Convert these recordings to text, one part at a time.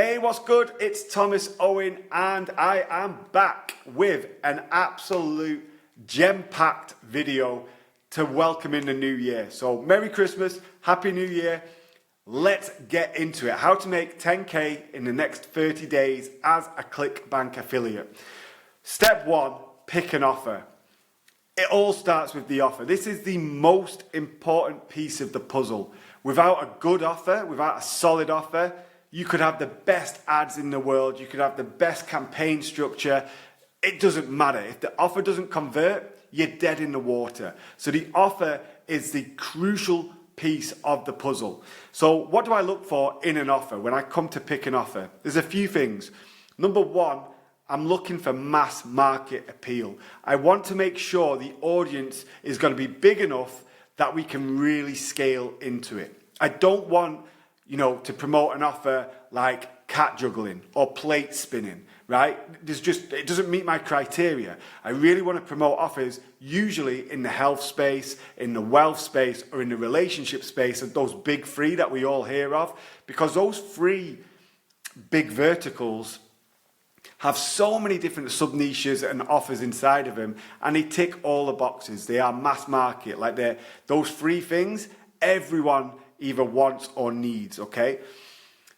Hey, what's good? It's Thomas Owen and I am back with an absolute gem-packed video to welcome in the new year. So Merry Christmas, Happy New Year. Let's get into it. How to make 10K in the next 30 days as a ClickBank affiliate. Step one, pick an offer. It all starts with the offer. This is the most important piece of the puzzle. Without a good offer, without a solid offer, you could have the best ads in the world, you could have the best campaign structure. It doesn't matter. If the offer doesn't convert, you're dead in the water. So the offer is the crucial piece of the puzzle. So what do I look for in an offer when I come to pick an offer? There's a few things. Number one, I'm looking for mass market appeal. I want to make sure the audience is going to be big enough that we can really scale into it. I don't want, to promote an offer like cat juggling or plate spinning, right? It doesn't meet my criteria. I really want to promote offers usually in the health space, in the wealth space, or in the relationship space of those big three that we all hear of, because those three big verticals have so many different sub-niches and offers inside of them, and they tick all the boxes. They are mass market. Like those three things, everyone either wants or needs, okay?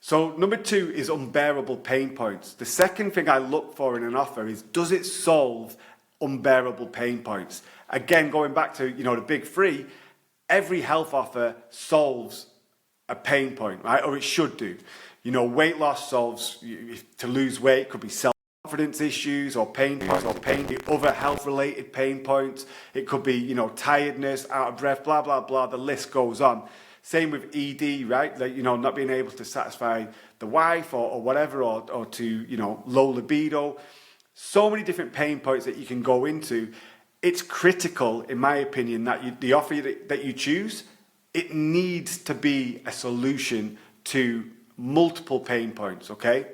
So number two is unbearable pain points. The second thing I look for in an offer is, does it solve unbearable pain points? Again, going back to, the big three, every health offer solves a pain point, right? Or it should do. Weight loss solves, to lose weight could be self-confidence issues or pain points other health-related pain points. It could be, tiredness, out of breath, blah, blah, blah. The list goes on. Same with ED, right? Like, not being able to satisfy the wife or whatever, or to, low libido. So many different pain points that you can go into. It's critical, in my opinion, that the offer that you choose, it needs to be a solution to multiple pain points, okay?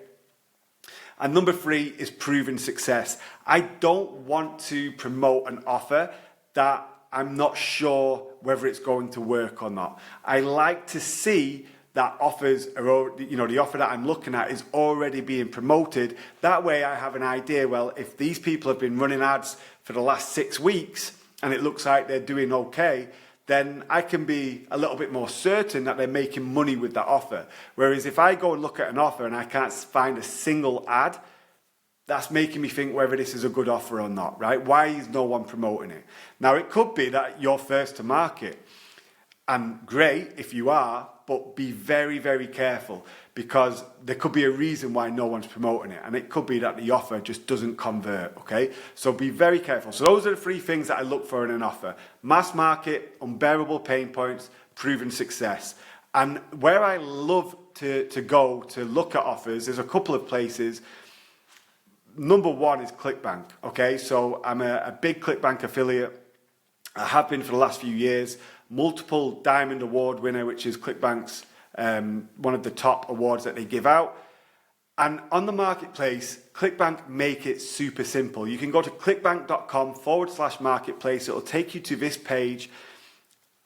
And number three is proven success. I don't want to promote an offer that I'm not sure whether it's going to work or not. I like to see that offers are, the offer that I'm looking at is already being promoted. That way I have an idea, well, if these people have been running ads for the last 6 weeks and it looks like they're doing okay, then I can be a little bit more certain that they're making money with that offer. Whereas if I go and look at an offer and I can't find a single ad, that's making me think whether this is a good offer or not, right? Why is no one promoting it? Now, it could be that you're first to market, and great if you are, but be very, very careful, because there could be a reason why no one's promoting it, and it could be that the offer just doesn't convert, okay? So be very careful. So those are the three things that I look for in an offer: mass market, unbearable pain points, proven success. And where I love to go to look at offers, there's a couple of places. Number one is ClickBank, okay? So I'm a big ClickBank affiliate. I have been for the last few years. Multiple Diamond Award winner, which is ClickBank's one of the top awards that they give out. And on the marketplace, ClickBank make it super simple. You can go to clickbank.com/marketplace. It'll take you to this page.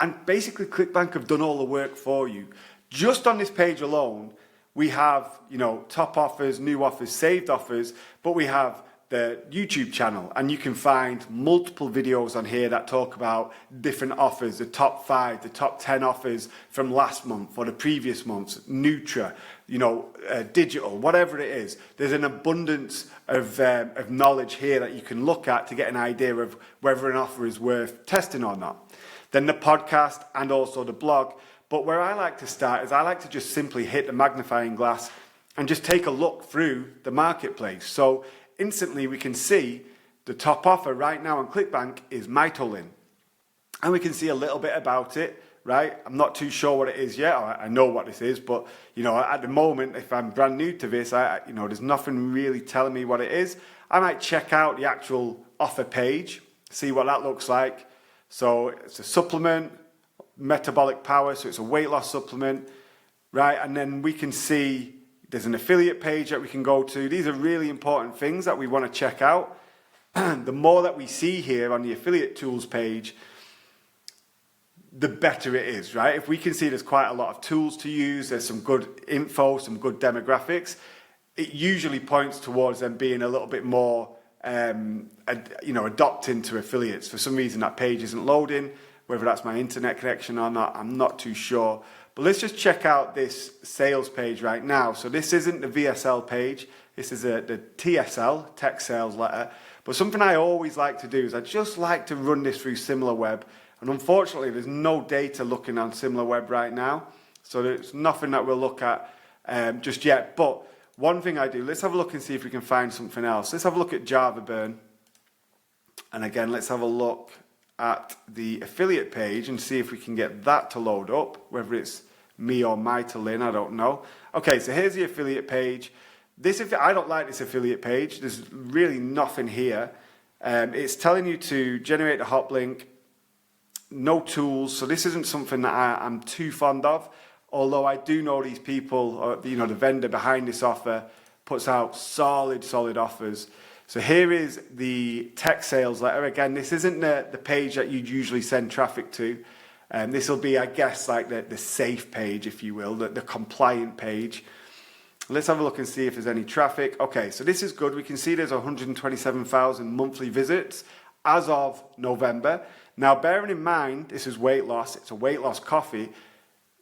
And basically, ClickBank have done all the work for you. Just on this page alone, we have, top offers, new offers, saved offers, but we have the YouTube channel, and you can find multiple videos on here that talk about different offers, the top 5, the top 10 offers from last month or the previous months, Nutra, digital, whatever it is. There's an abundance of knowledge here that you can look at to get an idea of whether an offer is worth testing or not. Then the podcast and also the blog. But where I like to start is I like to just simply hit the magnifying glass and just take a look through the marketplace. So instantly we can see the top offer right now on ClickBank is Mitolin. And we can see a little bit about it, right? I'm not too sure what it is yet. I know what this is, but at the moment, if I'm brand new to this, there's nothing really telling me what it is. I might check out the actual offer page, see what that looks like. So it's a supplement, metabolic power, so it's a weight loss supplement, right? And then we can see there's an affiliate page that we can go to. These are really important things that we want to check out. The more that we see here on the affiliate tools page, the better it is, right? If we can see there's quite a lot of tools to use, there's some good info, some good demographics, it usually points towards them being a little bit more, adopting to affiliates. For some reason, that page isn't loading, whether that's my internet connection or not, I'm not too sure. But let's just check out this sales page right now. So this isn't the VSL page. This is the TSL, text sales letter. But something I always like to do is I just like to run this through SimilarWeb. And unfortunately, there's no data looking on SimilarWeb right now. So there's nothing that we'll look at just yet. But one thing I do, let's have a look and see if we can find something else. Let's have a look at Java Burn. And again, let's have a look at the affiliate page and see if we can get that to load up, whether it's me or Mytelin, I don't know. Okay, so here's the affiliate page. I don't like this affiliate page. There's really nothing here. It's telling you to generate a hop link, no tools. So this isn't something that I'm too fond of. Although I do know these people, or, the vendor behind this offer puts out solid offers. So here is the tech sales letter. Again, this isn't the page that you'd usually send traffic to. This will be, I guess, like the safe page, if you will, the compliant page. Let's have a look and see if there's any traffic. Okay, so this is good. We can see there's 127,000 monthly visits as of November. Now, bearing in mind, this is weight loss. It's a weight loss coffee.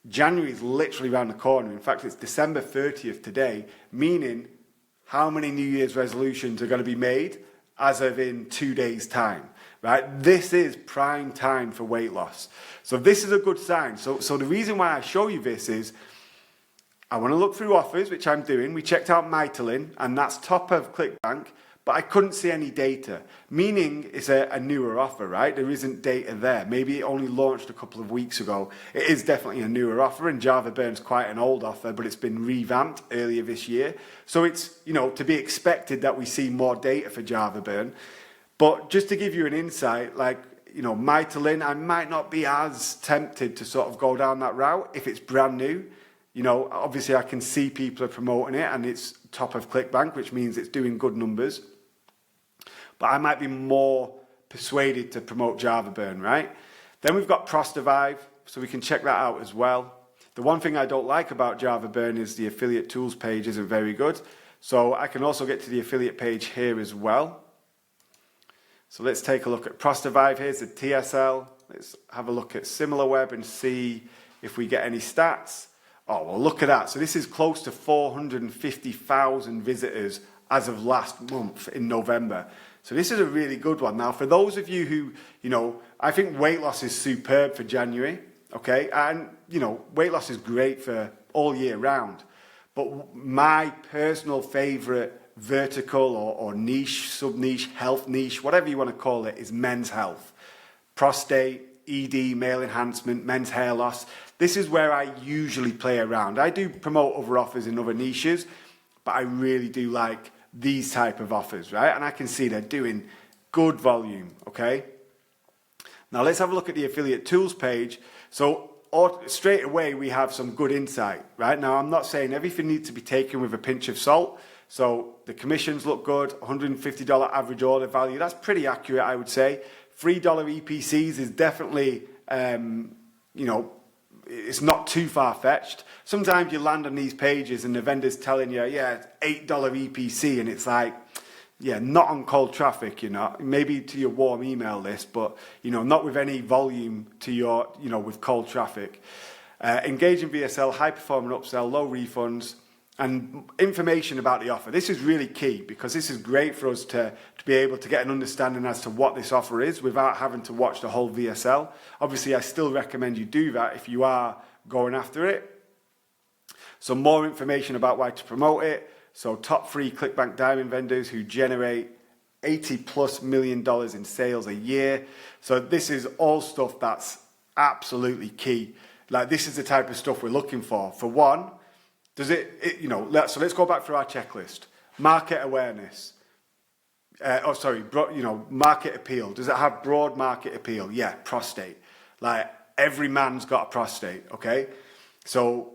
January is literally around the corner. In fact, it's December 30th today, meaning how many New Year's resolutions are going to be made as of in 2 days' time, right? This is prime time for weight loss. So this is a good sign. So the reason why I show you this is I want to look through offers, which I'm doing. We checked out Mytelin, and that's top of ClickBank, but I couldn't see any data, meaning it's a newer offer, right? There isn't data there. Maybe it only launched a couple of weeks ago. It is definitely a newer offer, and Java Burn's quite an old offer, but it's been revamped earlier this year. So it's, to be expected that we see more data for Java Burn. But just to give you an insight, Mytelin, I might not be as tempted to sort of go down that route if it's brand new. Obviously I can see people are promoting it and it's top of ClickBank, which means it's doing good numbers. But I might be more persuaded to promote Java Burn, right? Then we've got Prostivive, so we can check that out as well. The one thing I don't like about Java Burn is the affiliate tools page isn't very good. So I can also get to the affiliate page here as well. So let's take a look at Prostivive. Here's the TSL. Let's have a look at SimilarWeb and see if we get any stats. Oh, well, look at that. So this is close to 450,000 visitors as of last month in November. So this is a really good one. Now, for those of you who, I think weight loss is superb for January, okay? And, weight loss is great for all year round. But my personal favorite vertical or niche, sub-niche, health niche, whatever you want to call it, is men's health. Prostate, ED, male enhancement, men's hair loss. This is where I usually play around. I do promote other offers in other niches, but I really do like these type of offers, right? And I can see they're doing good volume, okay? Now let's have a look at the affiliate tools page. So straight away we have some good insight, right? Now I'm not saying everything needs to be taken with a pinch of salt. So the commissions look good, $150 average order value. That's pretty accurate, I would say. $3 EPCs is definitely, it's not too far-fetched. Sometimes you land on these pages and the vendor's telling you, yeah, $8 EPC, and it's like, yeah, not on cold traffic, maybe to your warm email list, but, not with any volume to your, with cold traffic. Engaging VSL, high-performing upsell, low refunds, and information about the offer. This is really key because this is great for us to be able to get an understanding as to what this offer is without having to watch the whole VSL. Obviously, I still recommend you do that if you are going after it. So more information about why to promote it. So top 3 ClickBank Diamond vendors who generate $80+ million in sales a year. So this is all stuff that's absolutely key. Like this is the type of stuff we're looking for. For one, so let's go back through our checklist. Market awareness. Market appeal. Does it have broad market appeal? Yeah, prostate. Like every man's got a prostate, okay? So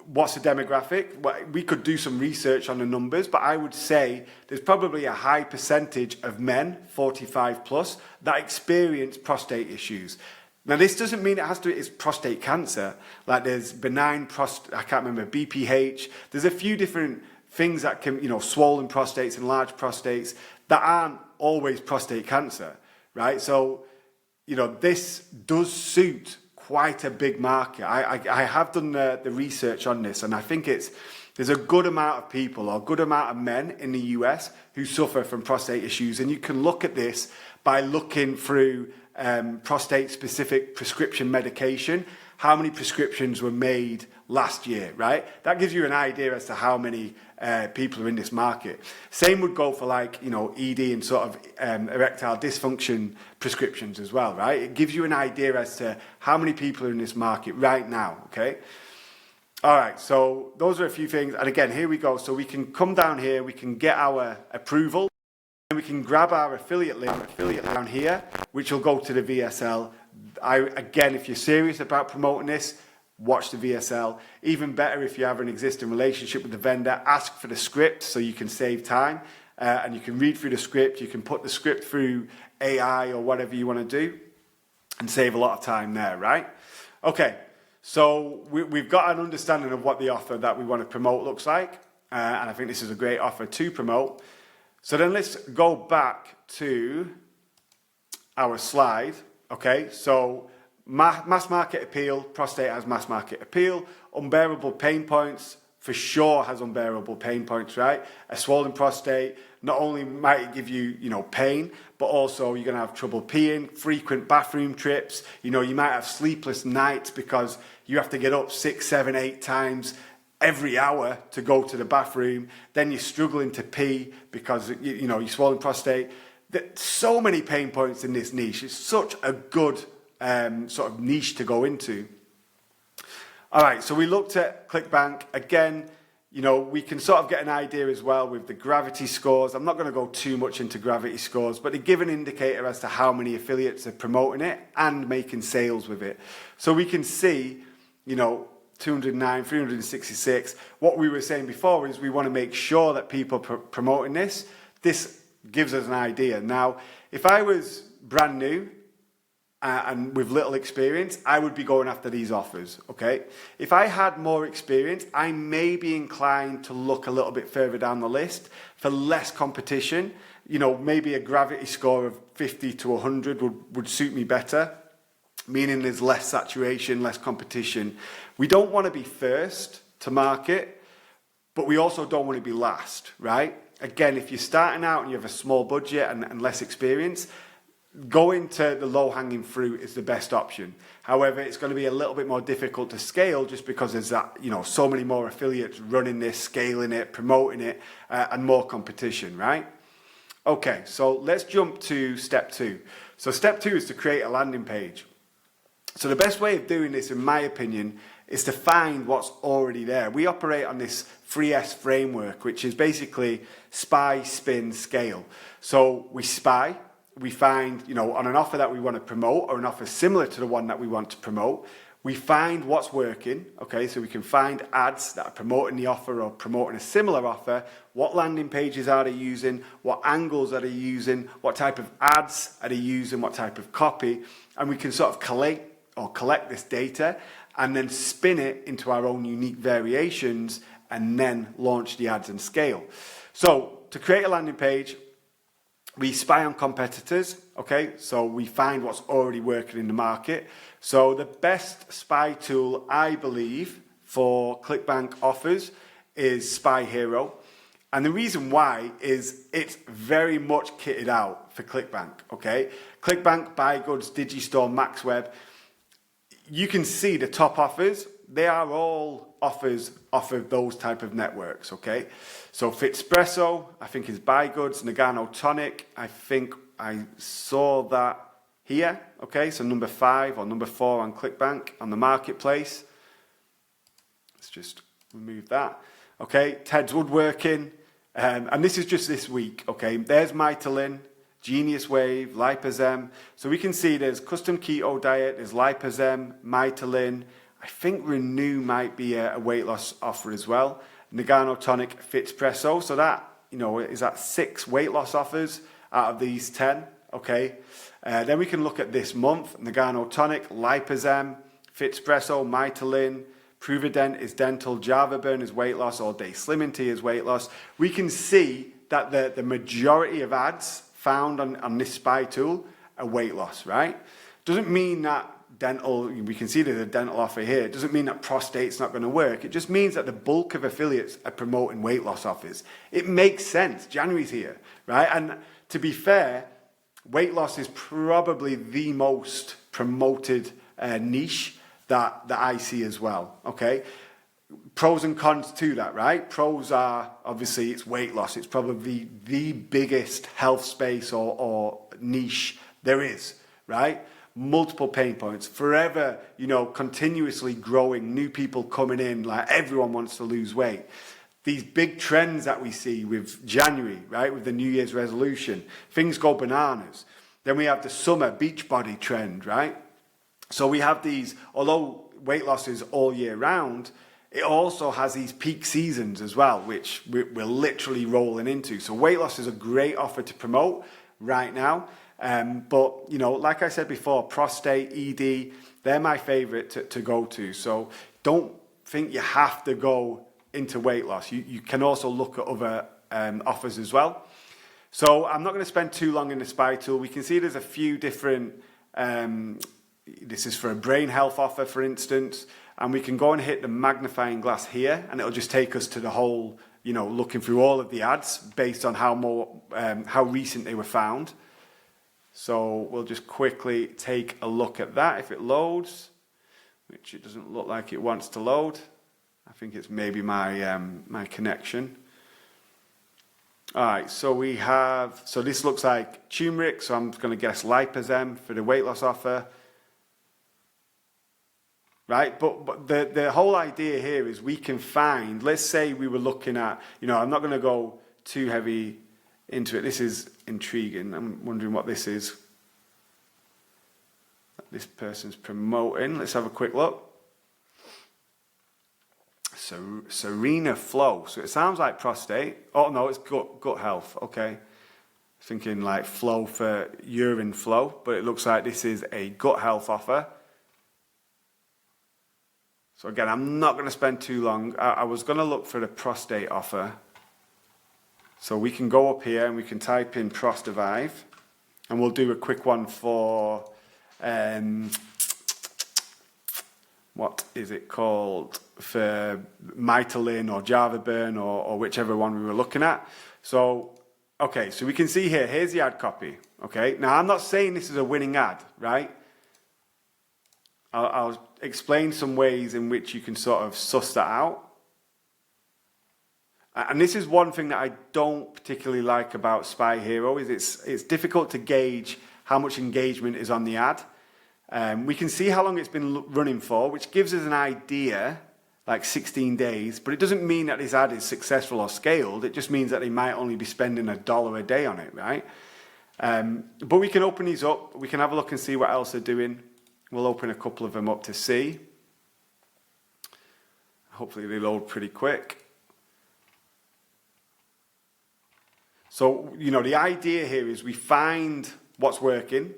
what's the demographic? Well, we could do some research on the numbers, but I would say there's probably a high percentage of men, 45+, that experience prostate issues. Now, this doesn't mean it has to, it's prostate cancer. Like there's benign prostate, I can't remember, BPH. There's a few different things that can, swollen prostates and large prostates that aren't always prostate cancer, right? So, this does suit quite a big market. I have done the research on this, and I think there's a good amount of people or a good amount of men in the US who suffer from prostate issues, and you can look at this by looking through prostate-specific prescription medication, how many prescriptions were made last year, right? That gives you an idea as to how many people are in this market. Same would go for ED and sort of erectile dysfunction prescriptions as well, right? It gives you an idea as to how many people are in this market right now, okay? All right, so those are a few things. And again, here we go. So we can come down here, we can get our approval, and we can grab our affiliate link down here, which will go to the VSL. Again, if you're serious about promoting this, watch the VSL. Even better if you have an existing relationship with the vendor, ask for the script so you can save time and you can read through the script. You can put the script through AI or whatever you want to do and save a lot of time there, right? Okay, so we've got an understanding of what the offer that we want to promote looks like. And I think this is a great offer to promote. So then let's go back to our slide. Okay, so mass market appeal, prostate has mass market appeal. Unbearable pain points, for sure has unbearable pain points, right? A swollen prostate, not only might it give you, pain, but also you're going to have trouble peeing, frequent bathroom trips. You might have sleepless nights because you have to get up 6, 7, 8 times every hour to go to the bathroom. Then you're struggling to pee because, you swollen prostate. There's so many pain points in this niche. It's such a good sort of niche to go into. All right, so we looked at ClickBank. Again, we can sort of get an idea as well with the gravity scores. I'm not going to go too much into gravity scores, but they give an indicator as to how many affiliates are promoting it and making sales with it. So we can see, 209, 366. What we were saying before is we want to make sure that people promoting this gives us an idea. Now, if I was brand new and with little experience, I would be going after these offers, okay? If I had more experience, I may be inclined to look a little bit further down the list for less competition. Maybe a gravity score of 50 to 100 would suit me better, meaning there's less saturation, less competition. We don't want to be first to market, but we also don't want to be last, right? Again, if you're starting out and you have a small budget and less experience, going to the low-hanging fruit is the best option. However, it's going to be a little bit more difficult to scale just because there's that, so many more affiliates running this, scaling it, promoting it, and more competition, right? Okay, so let's jump to step 2. So step 2 is to create a landing page. So the best way of doing this, in my opinion, is to find what's already there. We operate on this 3S framework, which is basically spy, spin, scale. So we spy, we find, on an offer that we want to promote or an offer similar to the one that we want to promote, we find what's working, okay? So we can find ads that are promoting the offer or promoting a similar offer. What landing pages are they using? What angles are they using? What type of ads are they using? What type of copy? And we can sort of collect this data and then spin it into our own unique variations and then launch the ads and scale. So to create a landing page, we spy on competitors, okay? So we find what's already working in the market. So the best spy tool, I believe, for ClickBank offers is Spy Hero. And the reason why is it's very much kitted out for ClickBank, okay? ClickBank, Buy Goods, Digistore, MaxWeb. You can see the top offers. They are all offers off of those type of networks, okay? So Fitspresso, I think is Buy Goods. Nagano Tonic, I think I saw that here, okay? So number 5 or number 4 on ClickBank on the marketplace. Let's just remove that. Okay, Ted's Woodworking. And this is just this week, okay? There's Mytalin, Genius Wave, Lipozem. So we can see there's Custom Keto Diet, there's Lipozem, Mytalin. I think Renew might be a weight loss offer as well. Nagano Tonic, Fitspresso. So that, is that 6 weight loss offers out of these 10, okay? Then we can look at this month: Nagano Tonic, Lipozem, Fitspresso, Mytalin, Provident is dental, Java Burn is weight loss, All Day Slimming Tea is weight loss. We can see that the majority of ads found on this spy tool are weight loss, right? Doesn't mean that dental, we can see there's a dental offer here. It doesn't mean that prostate's not going to work. It just means that the bulk of affiliates are promoting weight loss offers. It makes sense. January's here, right? And to be fair, weight loss is probably the most promoted niche that I see as well, okay? Pros and cons to that, right? Pros are, obviously, it's weight loss. It's probably the biggest health space or niche there is, right? Multiple pain points, forever, continuously growing, new people coming in, like everyone wants to lose weight. These big trends that we see with January, right, with the New Year's resolution, things go bananas. Then we have the summer beach body trend, right? So we have these, although weight loss is all year round, it also has these peak seasons as well, which we're literally rolling into. So weight loss is a great offer to promote right now. But, like I said before, prostate, ED, they're my favorite to go to. So don't think you have to go into weight loss. You can also look at other offers as well. So I'm not going to spend too long in the spy tool. We can see there's a few different, this is for a brain health offer, for instance, and we can go and hit the magnifying glass here, and it'll just take us to the whole, looking through all of the ads based on how recent they were found. So we'll just quickly take a look at that if it loads, which it doesn't look like it wants to load. I think it's maybe my connection. All right, so this looks like turmeric, so I'm going to guess Lipozem for the weight loss offer. Right, but the whole idea here is we can find, let's say we were looking at, I'm not going to go too heavy into it. This is intriguing. I'm wondering what this is. This person's promoting. Let's have a quick look. Serena Flow. So it sounds like prostate. Oh no, it's gut health. Okay. Thinking like flow for urine flow, but it looks like this is a gut health offer. So again, I'm not going to spend too long. I was going to look for the prostate offer. So we can go up here and we can type in Prostavive, and we'll do a quick one for, what is it called, for Mytalin or Java Burn or whichever one we were looking at. So, okay, so we can see here, here's the ad copy, okay? Now, I'm not saying this is a winning ad, right? I'll explain some ways in which you can sort of suss that out. And this is one thing that I don't particularly like about Spy Hero, is it's difficult to gauge how much engagement is on the ad. We can see how long it's been running for, which gives us an idea, like 16 days, but it doesn't mean that this ad is successful or scaled. It just means that they might only be spending $1 a day on it, right? But we can open these up. We can have a look and see what else they're doing. We'll open a couple of them up to see. Hopefully they load pretty quick. So, the idea here is we find what's working,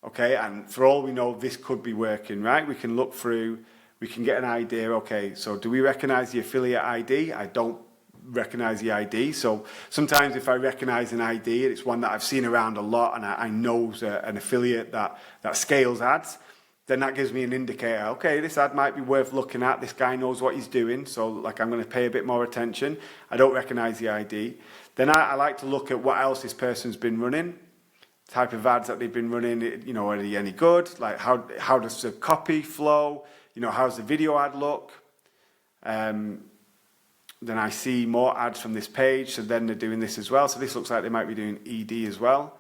okay, and for all we know, this could be working, right? We can look through, we can get an idea, okay, so do we recognize the affiliate ID? I don't recognize the ID, so sometimes if I recognize an ID, it's one that I've seen around a lot, and I know an affiliate that scales ads, then that gives me an indicator, okay, this ad might be worth looking at, this guy knows what he's doing, so like I'm going to pay a bit more attention. I don't recognize the ID. Then I like to look at what else this person's been running, type of ads that they've been running, are they any good? Like how does the copy flow? How's the video ad look? Then I see more ads from this page, so then they're doing this as well. So this looks like they might be doing ED as well.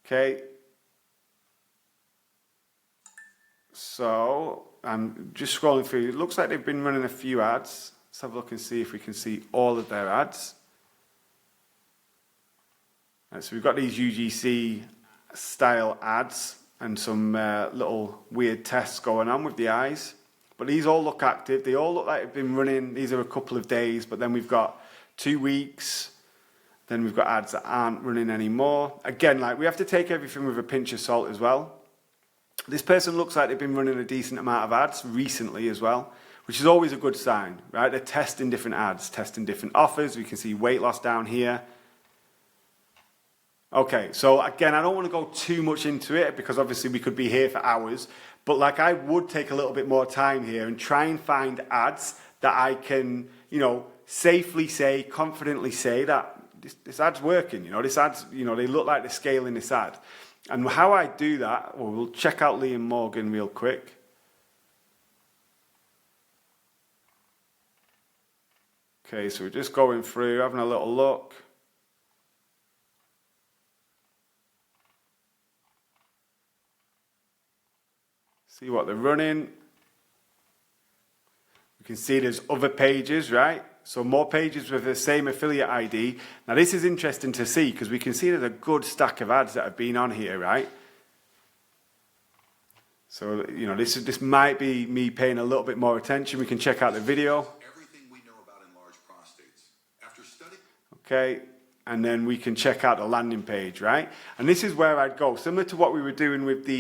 Okay. So I'm just scrolling through. It looks like they've been running a few ads. Let's have a look and see if we can see all of their ads. Right, so we've got these UGC style ads and some little weird tests going on with the eyes. But these all look active. They all look like they've been running. These are a couple of days, but then we've got 2 weeks, Then we've got ads that aren't running anymore. Again, like we have to take everything with a pinch of salt as well. This person looks like they've been running a decent amount of ads recently as well, which is always a good sign, right? They're testing different ads, testing different offers. We can see weight loss down here. Okay, so again, I don't want to go too much into it because obviously we could be here for hours, but like I would take a little bit more time here and try and find ads that I can, you know, safely say, confidently say that this ad's working, you know, this ad's, you know, they look like they're scaling this ad. And how I do that, well, we'll check out Liam Morgan real quick. Okay, so we're just going through, having a little look. See what they're running. You can see there's other pages, right? So more pages with the same affiliate ID. Now this is interesting to see because we can see there's a good stack of ads that have been on here, right? So, you know, this might be me paying a little bit more attention. We can check out the video. Everything we know about enlarged prostates. After study. Okay, and then we can check out the landing page, right? And this is where I'd go, similar to what we were doing with the,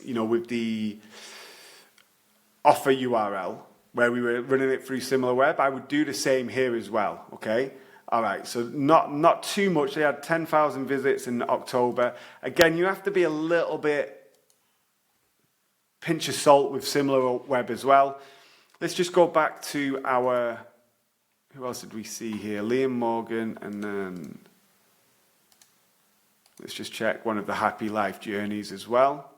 you know, with the offer URL, where we were running it through SimilarWeb. I would do the same here as well, okay? All right, so not too much. They had 10,000 visits in October. Again, you have to be a little bit pinch of salt with SimilarWeb as well. Let's just go back to our, who else did we see here? Liam Morgan, and then let's just check one of the Happy Life Journeys as well.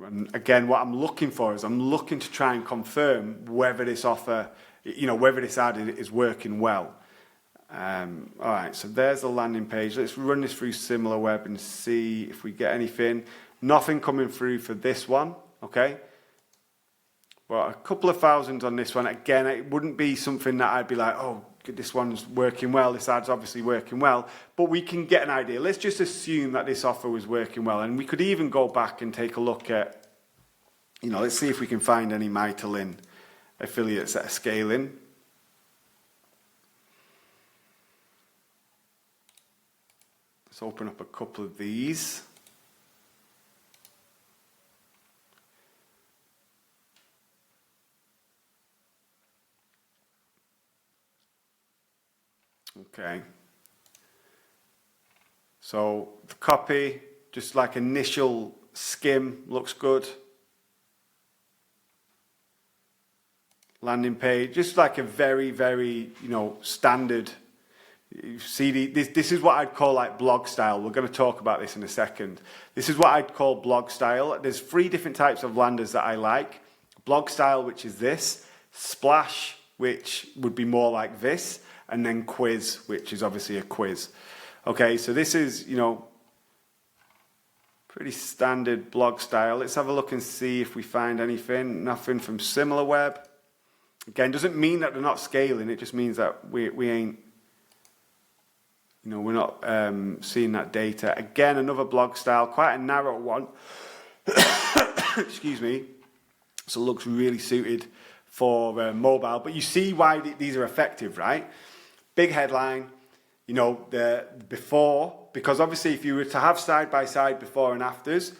And again, what I'm looking for is I'm looking to try and confirm whether this offer, you know, whether this ad is working well. All right, so there's the landing page. Let's run this through SimilarWeb and see if we get anything. Nothing coming through for this one, okay? Well, a couple of thousand on this one. Again, it wouldn't be something that I'd be like, oh, this one's working well, this ad's obviously working well, but we can get an idea. Let's just assume that this offer was working well, and we could even go back and take a look at, you know, let's see if we can find any Mytelin affiliates that are scaling. Let's open up a couple of these. Okay, so the copy, just like initial skim, looks good. Landing page, just like a very, very, you know, standard. You see, this is what I'd call like blog style. We're going to talk about this in a second. This is what I'd call blog style. There's 3 different types of landers that I like. Blog style, which is this. Splash, which would be more like this. And then quiz, which is obviously a quiz. Okay, so this is, you know, pretty standard blog style. Let's have a look and see if we find anything. Nothing from SimilarWeb. Again, doesn't mean that they're not scaling. It just means that we ain't, you know, we're not seeing that data. Again, another blog style, quite a narrow one. Excuse me. So it looks really suited for mobile. But you see why these are effective, right? Big headline, you know, the before, because obviously if you were to have side-by-side before and afters,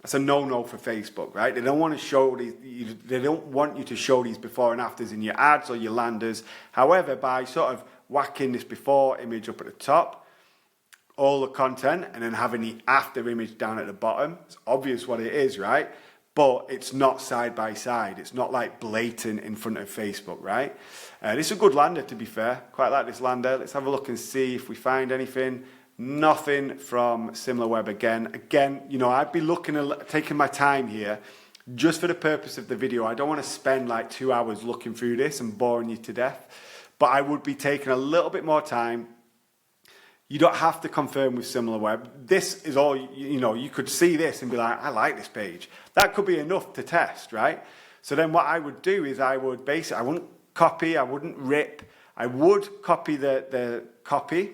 that's a no-no for Facebook, right? They don't want to show these, they don't want you to show these before and afters in your ads or your landers. However, by sort of whacking this before image up at the top, all the content, and then having the after image down at the bottom, it's obvious what it is, right? But it's not side by side. It's not like blatant in front of Facebook, right? This is a good lander, to be fair. Quite like this lander. Let's have a look and see if we find anything. Nothing from SimilarWeb again. Again, you know, I'd be looking at taking my time here just for the purpose of the video. I don't want to spend like 2 hours looking through this and boring you to death. But I would be taking a little bit more time. You don't have to confirm with SimilarWeb. This is all, you know, you could see this and be like, I like this page. That could be enough to test, right? So then what I would do is I would basically, I wouldn't copy, I wouldn't rip. I would copy the copy.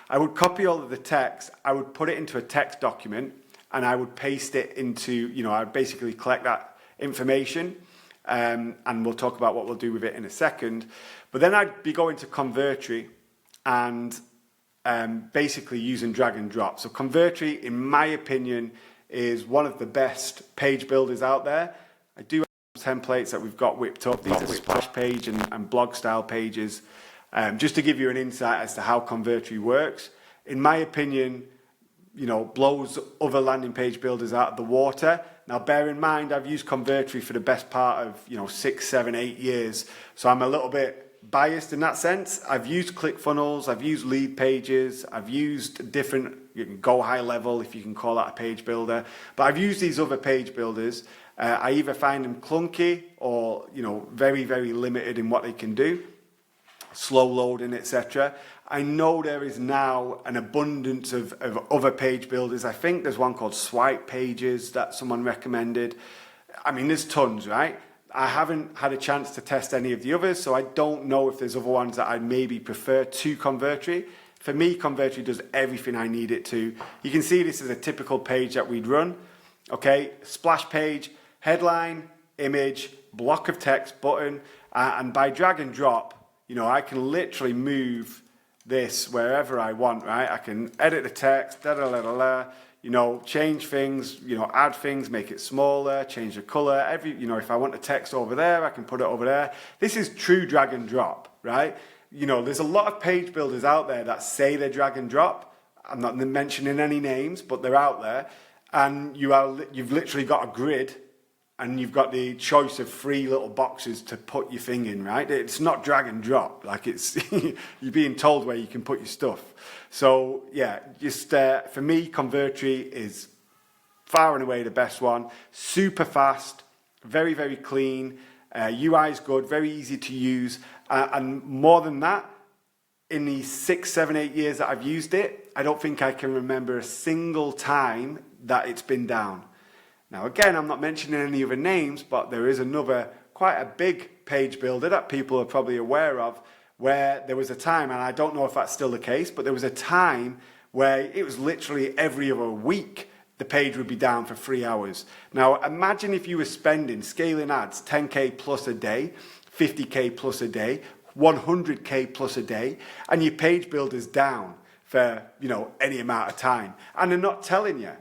I would copy all of the text. I would put it into a text document and I would paste it into, you know, I'd basically collect that information. And we'll talk about what we'll do with it in a second. But then I'd be going to Convertri and basically using drag and drop. So Convertri, in my opinion, is one of the best page builders out there. I do have templates that we've got whipped up. These are splash page and blog style pages. Just to give you an insight as to how Convertri works. In my opinion, blows other landing page builders out of the water. Now, bear in mind, I've used Convertri for the best part of, 6, 7, 8 years. So I'm a little bit biased in that sense. I've used ClickFunnels, I've used lead pages, I've used different, you can go high level if you can call that a page builder. But I've used these other page builders. I either find them clunky or, very, very limited in what they can do. Slow loading, etc. I know there is now an abundance of other page builders. I think there's one called Swipe Pages that someone recommended. I mean, there's tons, right? I haven't had a chance to test any of the others, so I don't know if there's other ones that I maybe prefer to Convertri. For me, Convertri does everything I need it to. You can see this is a typical page that we'd run. Okay, splash page, headline, image, block of text, button, and by drag and drop, I can literally move this wherever I want, right? I can edit the text, change things, add things, make it smaller, change the color. If I want the text over there, I can put it over there. This is true drag and drop, right? There's a lot of page builders out there that say they're drag and drop. I'm not mentioning any names, but they're out there. And you've literally got a grid and you've got the choice of 3 little boxes to put your thing in, right? It's not drag and drop. Like it's, you're being told where you can put your stuff. So yeah, just for me, Convertri is far and away the best one. Super fast, very, very clean. UI is good, very easy to use. And more than that, in the 6, 7, 8 years that I've used it, I don't think I can remember a single time that it's been down. Now, again, I'm not mentioning any other names, but there is another quite a big page builder that people are probably aware of, where there was a time, and I don't know if that's still the case, but there was a time where it was literally every other week the page would be down for 3 hours. Now, imagine if you were spending, scaling ads, 10K plus a day, 50K plus a day, 100K plus a day, and your page builder's down for, any amount of time. And they're not telling you.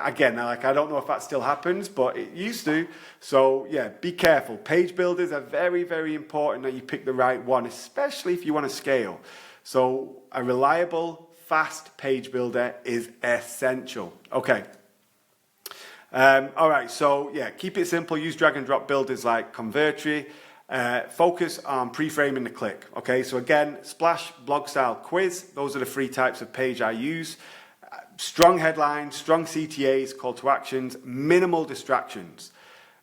Again, I don't know if that still happens, but it used to. So yeah, be careful. Page builders are very, very important that you pick the right one, especially if you want to scale. So a reliable, fast page builder is essential. Okay. All right. So yeah, keep it simple. Use drag and drop builders like Convertri. Focus on pre-framing the click. Okay. So again, splash, blog style, quiz. Those are the 3 types of page I use. Strong headlines, strong CTAs, call to actions, minimal distractions.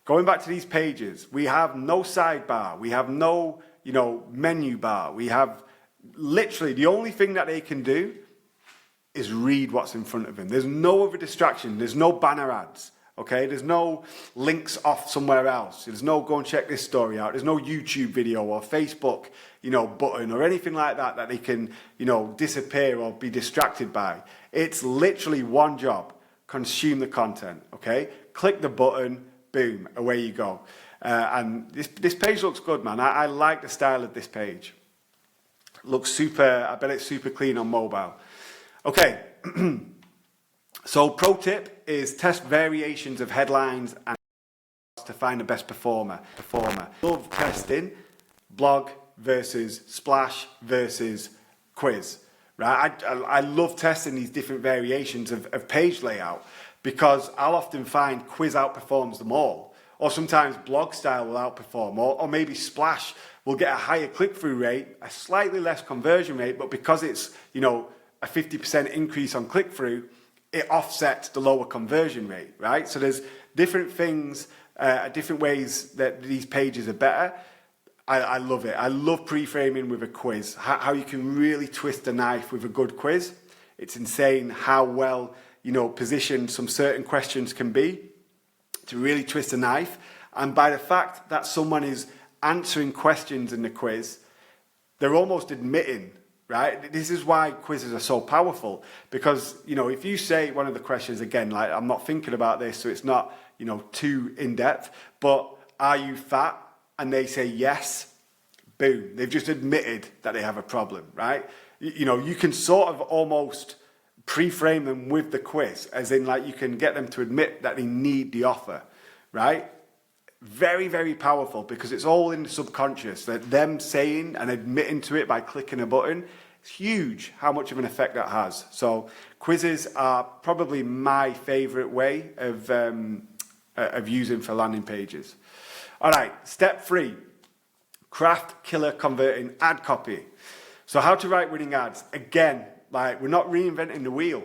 Going back to these pages, we have no sidebar, we have no, menu bar. We have literally the only thing that they can do is read what's in front of them. There's no other distraction. There's no banner ads. Okay, there's no links off somewhere else. There's no go and check this story out. There's no YouTube video or Facebook, button or anything like that that they can, disappear or be distracted by. It's literally one job: consume the content. Okay, click the button, boom, away you go. And this page looks good, man. I like the style of this page. Looks super. I bet it's super clean on mobile. Okay. So pro tip is test variations of headlines and to find the best performer. Love testing blog versus splash versus quiz. Right? I love testing these different variations of page layout because I'll often find quiz outperforms them all. Or sometimes blog style will outperform, or maybe splash will get a higher click-through rate, a slightly less conversion rate, but because it's, a 50% increase on click-through, it offsets the lower conversion rate, right? So there's different things, different ways that these pages are better. I love it. I love pre-framing with a quiz, how you can really twist a knife with a good quiz. It's insane how well, positioned some certain questions can be to really twist a knife. And by the fact that someone is answering questions in the quiz, they're almost admitting right? This is why quizzes are so powerful, because, you know, if you say one of the questions, again, like, I'm not thinking about this, so it's not, you know, too in-depth, but are you fat? And they say yes, boom, they've just admitted that they have a problem, right? You know, you can sort of almost pre-frame them with the quiz, as in, like, you can get them to admit that they need the offer, right? Very, very powerful, because it's all in the subconscious, that them saying and admitting to it by clicking a button. It's huge how much of an effect that has. So quizzes are probably my favorite way of using for landing pages. All right, step 3, craft killer converting ad copy. So how to write winning ads. Again, like, we're not reinventing the wheel.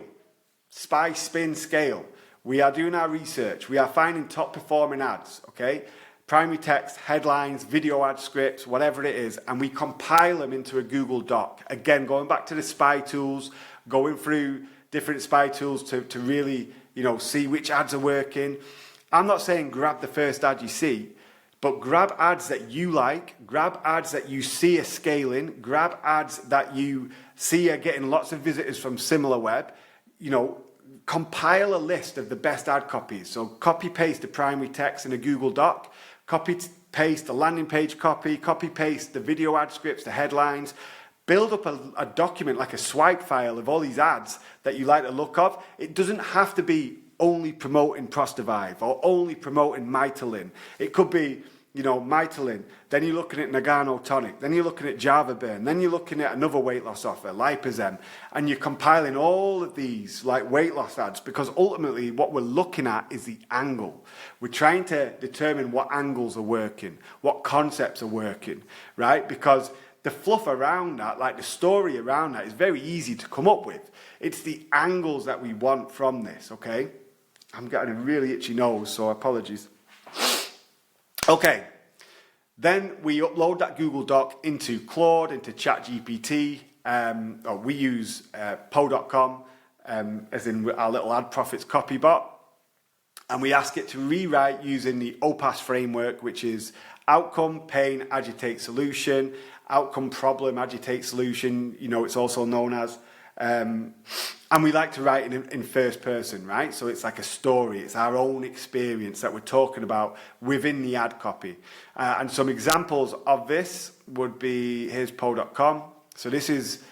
Spy, spin, scale. We are doing our research. We are finding top performing ads, okay? Primary text, headlines, video ad scripts, whatever it is, and we compile them into a Google Doc. Again, going back to the spy tools, going through different spy tools to really, you know, see which ads are working. I'm not saying grab the first ad you see, but grab ads that you like, grab ads that you see are scaling, grab ads that you see are getting lots of visitors from SimilarWeb, you know, compile a list of the best ad copies. So copy paste the primary text in a Google Doc, copy paste the landing page copy paste the video ad scripts, the headlines, build up a document like a swipe file of all these ads that you like the look of. It doesn't have to be only promoting Prostavive or only promoting Mytelin. It could be, you know, Mytelin, then you're looking at Nagano Tonic, then you're looking at Java Burn, then you're looking at another weight loss offer, Lipozem, and you're compiling all of these like weight loss ads, because ultimately what we're looking at is the angle. We're trying to determine what angles are working, what concepts are working, right? Because the fluff around that, like the story around that, is very easy to come up with. It's the angles that we want from this, okay? I'm getting a really itchy nose, so apologies. Okay, then we upload that Google Doc into Claude, into ChatGPT, or we use po.com, as in our little ad profits copy bot, and we ask it to rewrite using the OPAS framework, which is outcome, pain, agitate, solution, outcome, problem, agitate, solution, you know, it's also known as. And we like to write in first person, right? So it's like a story. It's our own experience that we're talking about within the ad copy. And some examples of this would be, here's po.com. So this is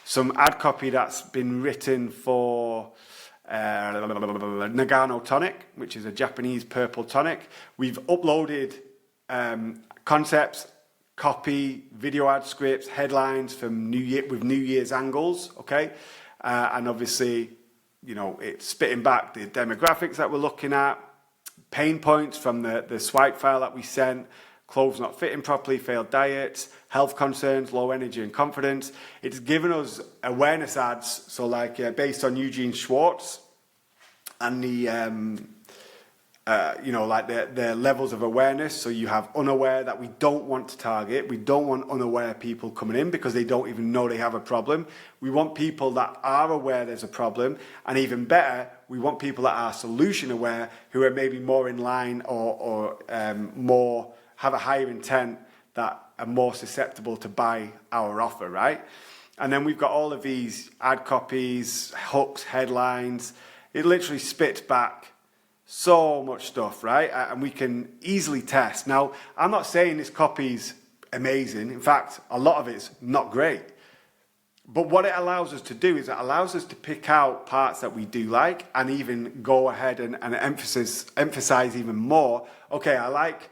some ad copy that's been written for Nagano Tonic, which is a Japanese purple tonic. We've uploaded concepts, copy, video ad scripts, headlines from with New Year's angles, okay? And obviously, you know, it's spitting back the demographics that we're looking at, pain points from the swipe file that we sent, clothes not fitting properly, failed diets, health concerns, low energy and confidence. It's given us awareness ads, so like based on Eugene Schwartz and the you know, like the levels of awareness. So you have unaware that we don't want to target. We don't want unaware people coming in because they don't even know they have a problem. We want people that are aware there's a problem. And even better, we want people that are solution aware, who are maybe more in line or more have a higher intent, that are more susceptible to buy our offer, right? And then we've got all of these ad copies, hooks, headlines. It literally spits back so much stuff, right? And we can easily test. Now, I'm not saying this copy's amazing. In fact, a lot of it's not great. But what it allows us to do is it allows us to pick out parts that we do like, and even go ahead and emphasize even more. Okay, I like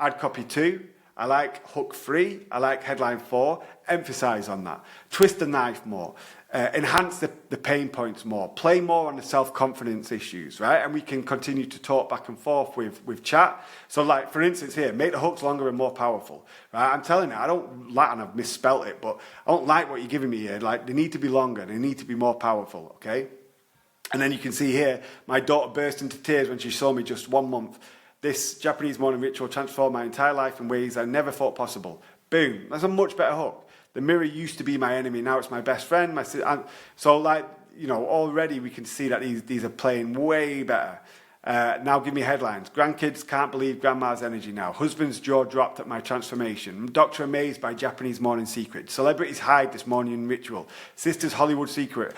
ad copy 2. I like hook 3. I like headline 4. Emphasize on that. Twist the knife more. Enhance the pain points more, play more on the self-confidence issues, right? And we can continue to talk back and forth with chat. So like, for instance here, make the hooks longer and more powerful, right? I'm telling you, I don't like, and I've misspelt it, but I don't like what you're giving me here. Like, they need to be longer, they need to be more powerful, okay? And then you can see here, my daughter burst into tears when she saw me just 1 month. This Japanese morning ritual transformed my entire life in ways I never thought possible. Boom, that's a much better hook. The mirror used to be my enemy, now it's my best friend. So like, you know, already we can see that these are playing way better. Now give me headlines. Grandkids can't believe grandma's energy now. Husband's jaw dropped at my transformation. Doctor amazed by Japanese morning secret. Celebrities hide this morning ritual. Sister's Hollywood secret.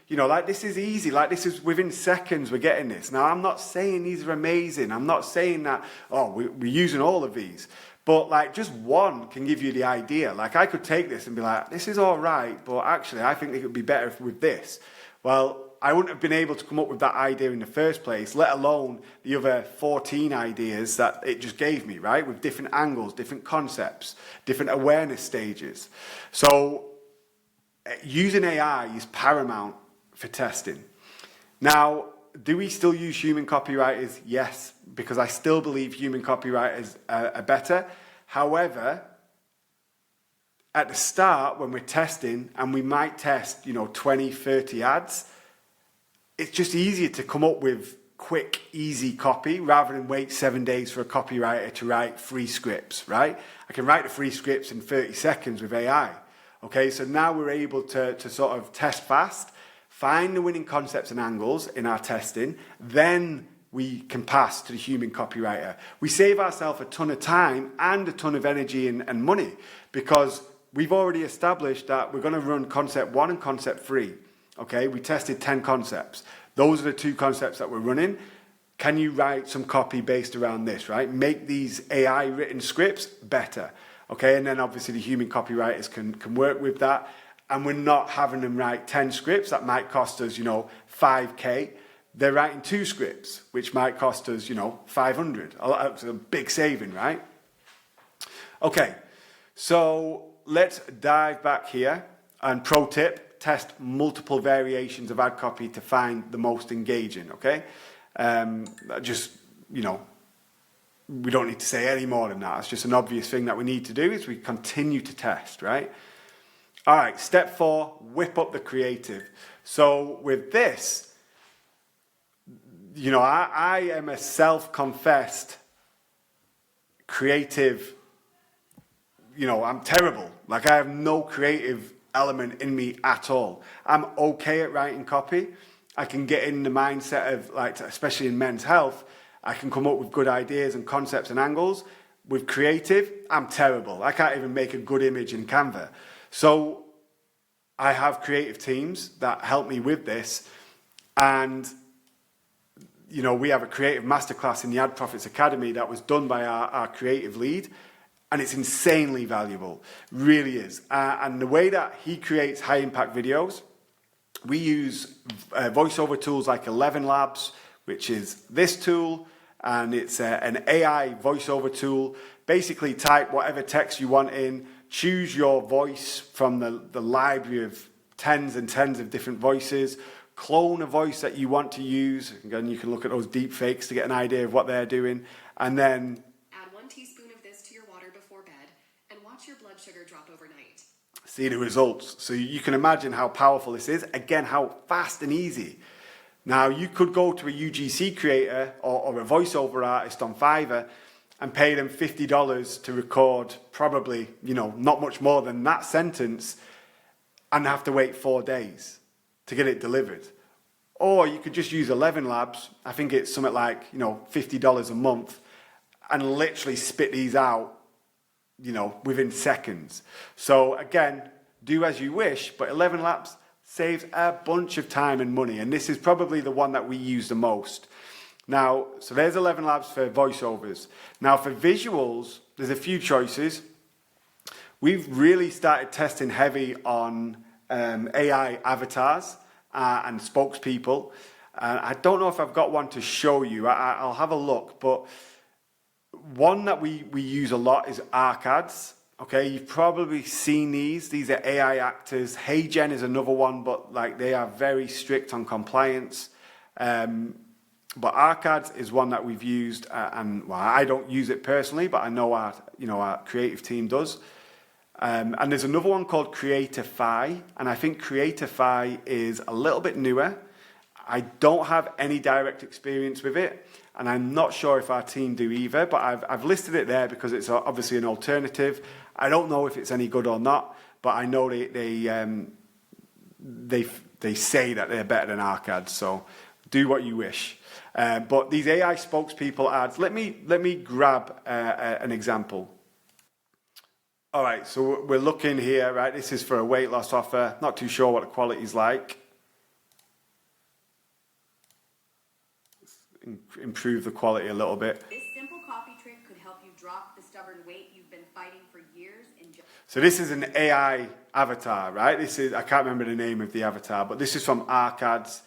This is easy. Like, this is within seconds we're getting this. Now, I'm not saying these are amazing. I'm not saying that, we're using all of these. But, like, just one can give you the idea. Like, I could take this and be like, this is all right, but actually, I think it would be better with this. Well, I wouldn't have been able to come up with that idea in the first place, let alone the other 14 ideas that it just gave me, right? With different angles, different concepts, different awareness stages. So, using AI is paramount for testing. Now, do we still use human copywriters? Yes, because I still believe human copywriters are better. However, at the start, when we're testing, and we might test, 20, 30 ads, it's just easier to come up with quick, easy copy rather than wait 7 days for a copywriter to write 3 scripts, right? I can write the 3 scripts in 30 seconds with AI. Okay, so now we're able to sort of test fast, find the winning concepts and angles in our testing, then we can pass to the human copywriter. We save ourselves a ton of time and a ton of energy and money because we've already established that we're going to run concept 1 and concept 3. Okay, we tested 10 concepts. Those are the 2 concepts that we're running. Can you write some copy based around this, right? Make these AI written scripts better. Okay, and then obviously the human copywriters can work with that. And we're not having them write 10 scripts that might cost us, $5K. They're writing 2 scripts, which might cost us, $500. That's a big saving, right? Okay, so let's dive back here. And pro tip, test multiple variations of ad copy to find the most engaging, okay? We don't need to say any more than that. It's just an obvious thing that we need to do is we continue to test, right? All right, step 4, whip up the creative. So with this, I am a self-confessed creative, I'm terrible. Like, I have no creative element in me at all. I'm okay at writing copy. I can get in the mindset of, like, especially in men's health, I can come up with good ideas and concepts and angles. With creative, I'm terrible. I can't even make a good image in Canva. So I have creative teams that help me with this. And, we have a creative masterclass in the Ad Profits Academy that was done by our creative lead. And it's insanely valuable, really is. And the way that he creates high impact videos, we use voiceover tools like 11 Labs, which is this tool, and it's an AI voiceover tool. Basically type whatever text you want in, choose your voice from the library of tens and tens of different voices, clone a voice that you want to use. Again, you can look at those deep fakes to get an idea of what they're doing, and then add 1 teaspoon of this to your water before bed and watch your blood sugar drop overnight. See the results. So you can imagine how powerful this is. Again, how fast and easy. Now, you could go to a UGC creator or a voiceover artist on Fiverr and pay them $50 to record probably, not much more than that sentence and have to wait 4 days to get it delivered. Or you could just use 11 Labs. I think it's something like, $50 a month and literally spit these out, within seconds. So again, do as you wish, but 11 Labs saves a bunch of time and money, and this is probably the one that we use the most. Now, so there's 11 Labs for voiceovers. Now for visuals, there's a few choices. We've really started testing heavy on AI avatars and spokespeople. I don't know if I've got one to show you. I'll have a look, but one that we use a lot is ARC ads. Okay, you've probably seen these. These are AI actors. HeyGen is another one, but they are very strict on compliance. But ARC ads is one that we've used, I don't use it personally, but I know our creative team does. And there's another one called Creatify, and I think Creatify is a little bit newer. I don't have any direct experience with it, and I'm not sure if our team do either, but I've listed it there because it's obviously an alternative. I don't know if it's any good or not, but I know they say that they're better than ARC ads, so do what you wish. But these AI spokespeople ads, let me grab an example. All right, so we're looking here, right? This is for a weight loss offer. Not too sure what the quality's like. Improve the quality a little bit. This simple coffee trick could help you drop the stubborn weight you've been fighting for years. So this is an AI avatar, right? This is, I can't remember the name of the avatar, but this is from Arcads.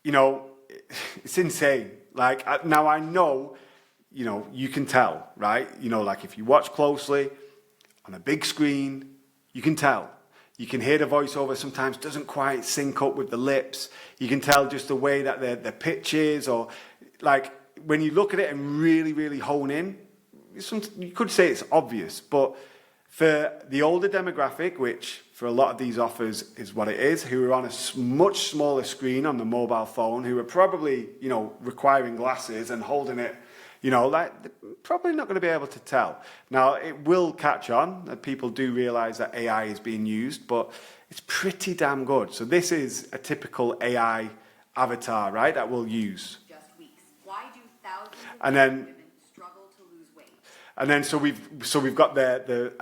You know, it's insane. Like, now I know, you know, you can tell, right? You know, like if you watch closely on a big screen, you can tell. You can hear the voiceover sometimes doesn't quite sync up with the lips. You can tell just the way that the pitch is, or like when you look at it and really, really hone in, you could say it's obvious, but for the older demographic, which for a lot of these offers is what it is, who are on a much smaller screen on the mobile phone, who are probably, you know, requiring glasses and holding it, you know, like they're probably not going to be able to tell. Now, it will catch on. People do realize that AI is being used, but it's pretty damn good. So this is a typical AI avatar, right, that we'll use. Just weeks. Why do thousands of And then women struggle to lose weight? And then so we've got the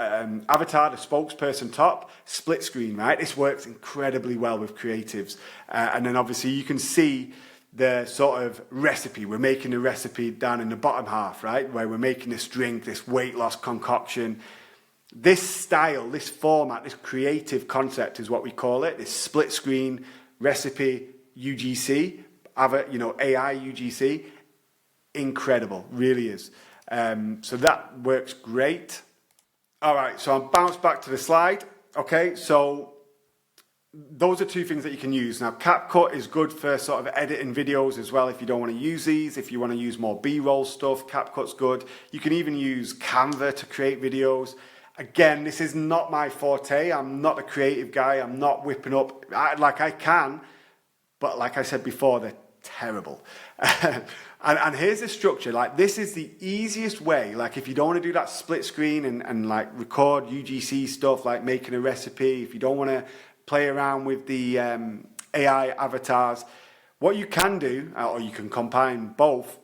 avatar, the spokesperson top, split screen, right? This works incredibly well with creatives. And then obviously you can see the sort of recipe. We're making a recipe down in the bottom half, right? Where we're making this drink, this weight loss concoction. This style, this format, this creative concept is what we call it. This split screen recipe UGC, you know, AI UGC. Incredible, really is. So that works great. All right, so I'll bounce back to the slide. Okay, so those are two things that you can use. Now, CapCut is good for sort of editing videos as well if you don't want to use these. If you want to use more B-roll stuff, CapCut's good. You can even use Canva to create videos. Again, this is not my forte. I'm not a creative guy. I'm not whipping up. I can, but like I said before, they're terrible. And here's the structure. Like, this is the easiest way. Like, if you don't want to do that split screen and like record UGC stuff, like making a recipe, if you don't want to play around with the AI avatars, what you can do, or you can combine both,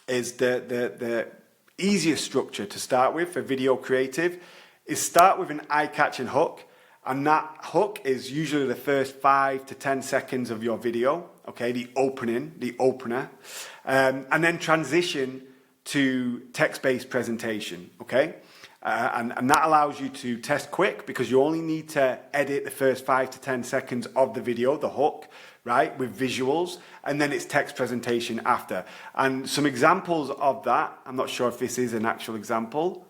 is the easiest structure to start with for video creative is start with an eye-catching hook. And that hook is usually the first 5 to 10 seconds of your video, okay, the opener, and then transition to text-based presentation, okay? And that allows you to test quick because you only need to edit the first 5 to 10 seconds of the video, the hook, right, with visuals, and then it's text presentation after. And some examples of that, I'm not sure if this is an actual example.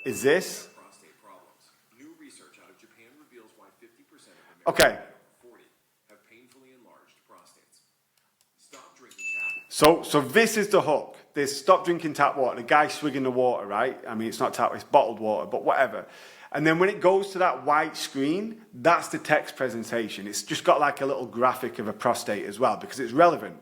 Is this? Prostate problems. New research out of Japan reveals why 50% of Okay. Americans over 40 have painfully enlarged prostates. Stop drinking tap. So this is the hook. This stop drinking tap water. The guy swigging the water, right? I mean, it's not tap, it's bottled water, but whatever. And then when it goes to that white screen, that's the text presentation. It's just got like a little graphic of a prostate as well because it's relevant.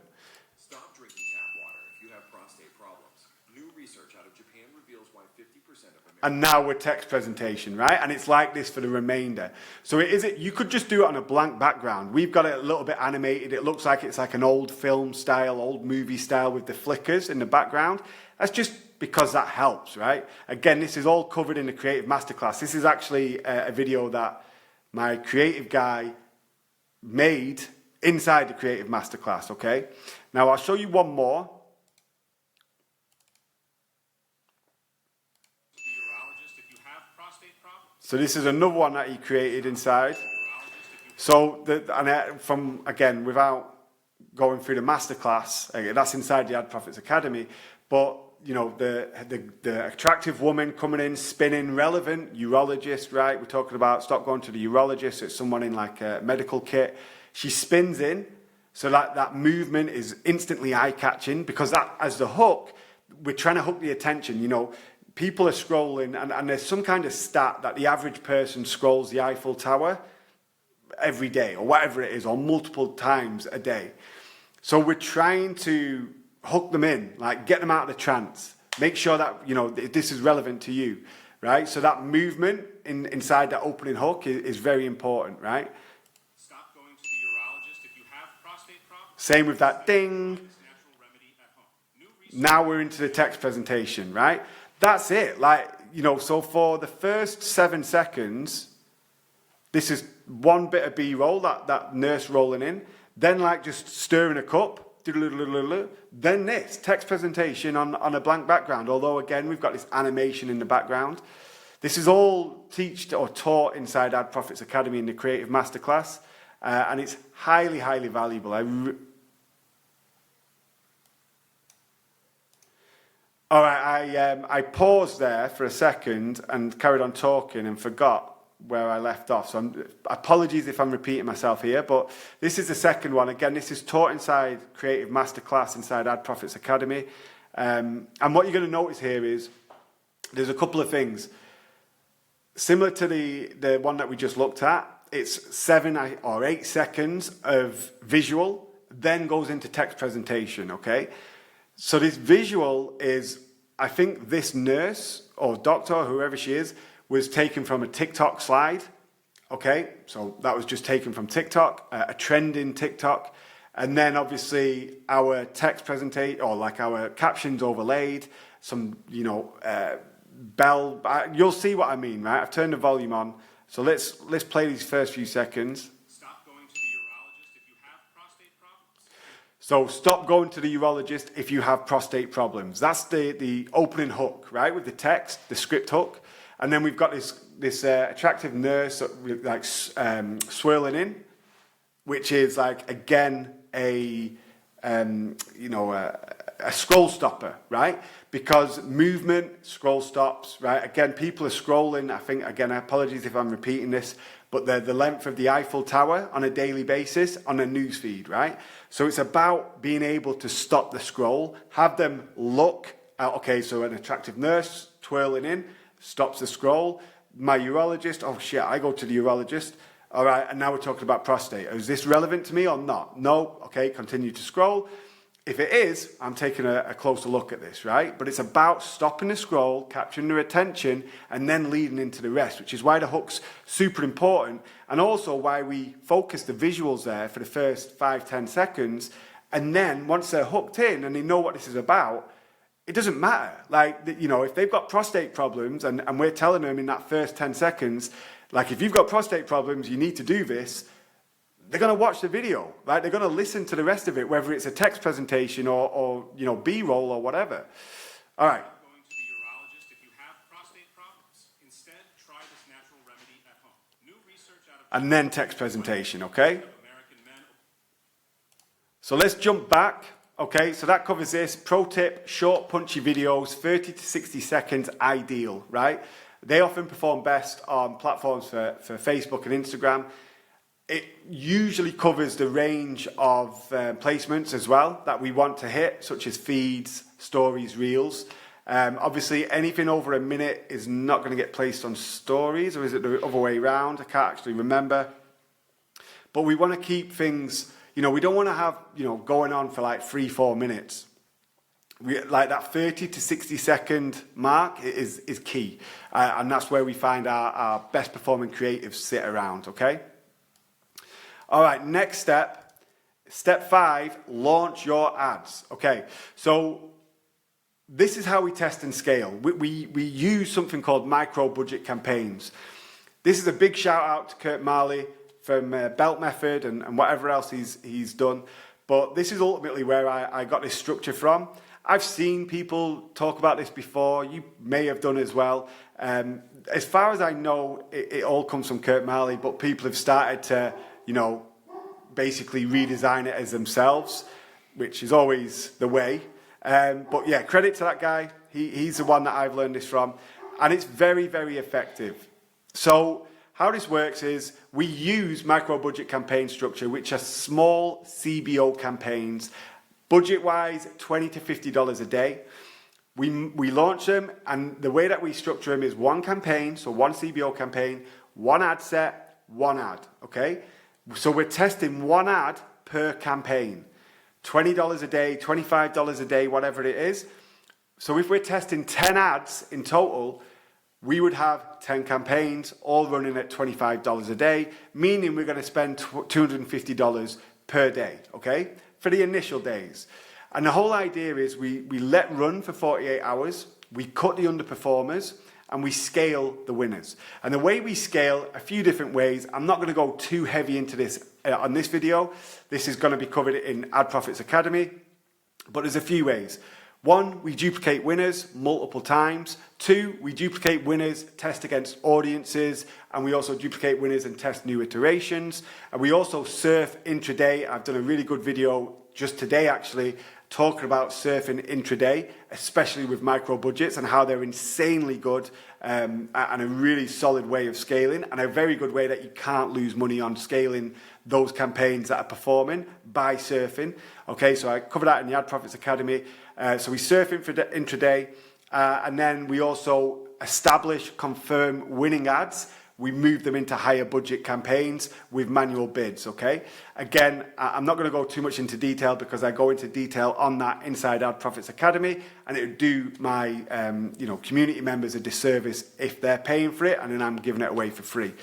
Stop drinking tap water if you have prostate problems. New research out of Japan reveals why 50% of Americans. And now we're text presentation, right? And it's like this for the remainder. So you could just do it on a blank background. We've got it a little bit animated. It looks like it's like an old film style, old movie style with the flickers in the background. That's just because that helps, right? Again, this is all covered in the Creative Masterclass. This is actually a video that my creative guy made inside the Creative Masterclass, okay? Now I'll show you one more. So this is another one that he created inside. So from again, without going through the masterclass, that's inside the Ad Profits Academy. But you know, the attractive woman coming in, spinning, relevant urologist, right? We're talking about stop going to the urologist. It's someone in like a medical kit. She spins in, so that movement is instantly eye-catching because that as the hook, we're trying to hook the attention. You know, people are scrolling, and there's some kind of stat that the average person scrolls the Eiffel Tower every day or whatever it is, or multiple times a day. So we're trying to hook them in, like get them out of the trance, make sure that, you know, this is relevant to you. right? So that movement inside that opening hook is very important, right? Stop going to the urologist if you have prostate problems. Same with that ding. This natural remedy at home. New research. Now we're into the text presentation, right? That's it. Like, you know, so for the first 7 seconds, this is one bit of B-roll, that nurse rolling in, then like just stirring a cup, then this text presentation on a blank background, although again we've got this animation in the background. This is all taught inside Ad Profits Academy in the Creative Masterclass, and it's highly, highly valuable. All right, I paused there for a second and carried on talking and forgot where I left off. So apologies if I'm repeating myself here, but this is the second one. Again, this is taught inside Creative Masterclass inside Ad Profits Academy. And what you're going to notice here is there's a couple of things. Similar to the one that we just looked at, it's 7 or 8 seconds of visual, then goes into text presentation, okay? So this visual is, I think this nurse or doctor or whoever she is, was taken from a TikTok slide, okay? So that was just taken from TikTok, a trend in TikTok. And then obviously our text presentation, or like our captions overlaid, some, you know, bell, you'll see what I mean, right? I've turned the volume on. So let's play these first few seconds. Stop going to the urologist if you have prostate problems. So stop going to the urologist if you have prostate problems. That's the opening hook, right? With the text, the script hook. And then we've got this attractive nurse like swirling in, which is like, again, a scroll stopper, right? Because movement, scroll stops, right? Again, people are scrolling. I think, again, apologies if I'm repeating this, but they're the length of the Eiffel Tower on a daily basis on a news feed, right? So it's about being able to stop the scroll, have them look at, okay, so an attractive nurse twirling in, stops the scroll. My urologist, oh shit, I go to the urologist. All right, and now we're talking about prostate. Is this relevant to me or not? No, okay, continue to scroll. If it is, I'm taking a closer look at this, right? But it's about stopping the scroll, capturing their attention, and then leading into the rest, which is why the hook's super important, and also why we focus the visuals there for the first 5-10 seconds, and then once they're hooked in and they know what this is about, it doesn't matter. Like, you know, if they've got prostate problems and we're telling them in that first 10 seconds, like, if you've got prostate problems, you need to do this, they're going to watch the video, right? They're going to listen to the rest of it, whether it's a text presentation or you know, B-roll or whatever. All right. Stop going to the urologist if you have prostate problems. Instead, try this natural remedy at home. New research out of And then text presentation, okay? American men. So let's jump back. Okay, so that covers this. Pro tip, short, punchy videos, 30 to 60 seconds, ideal, right? They often perform best on platforms for Facebook and Instagram. It usually covers the range of placements as well that we want to hit, such as feeds, stories, reels. Obviously, anything over a minute is not going to get placed on stories, or is it the other way around? I can't actually remember. But we want to keep things... You know, we don't want to have, you know, going on for like 3-4 minutes. Like that 30 to 60 second mark is key. And that's where we find our best performing creatives sit around, okay? All right, next step. Step 5, launch your ads. Okay, so this is how we test and scale. We use something called micro budget campaigns. This is a big shout out to Kurt Marley from Belt Method and whatever else he's done. But this is ultimately where I got this structure from. I've seen people talk about this before. You may have done as well. As far as I know, it all comes from Kurt Marley, but people have started to, you know, basically redesign it as themselves, which is always the way. But yeah, credit to that guy. He's the one that I've learned this from. And it's very, very effective. So how this works is we use micro budget campaign structure, which are small CBO campaigns, budget-wise, $20 to $50 a day. We launch them, and the way that we structure them is one campaign, so one CBO campaign, one ad set, one ad, okay? So we're testing one ad per campaign, $20 a day, $25 a day, whatever it is. So if we're testing 10 ads in total, we would have 10 campaigns, all running at $25 a day, meaning we're going to spend $250 per day, okay, for the initial days. And the whole idea is we let run for 48 hours, we cut the underperformers, and we scale the winners. And the way we scale, a few different ways. I'm not going to go too heavy into this on this video. This is going to be covered in Ad Profits Academy, but there's a few ways. One, we duplicate winners multiple times. Two, we duplicate winners, test against audiences, and we also duplicate winners and test new iterations. And we also surf intraday. I've done a really good video just today actually talking about surfing intraday, especially with micro budgets and how they're insanely good and a really solid way of scaling, and a very good way that you can't lose money on scaling those campaigns that are performing by surfing. Okay, so I cover that in the Ad Profits Academy. So we surf intraday, and then we also establish, confirm winning ads. We move them into higher budget campaigns with manual bids, okay? Again, I'm not going to go too much into detail because I go into detail on that inside Ad Profits Academy, and it would do my community members a disservice if they're paying for it and then I'm giving it away for free.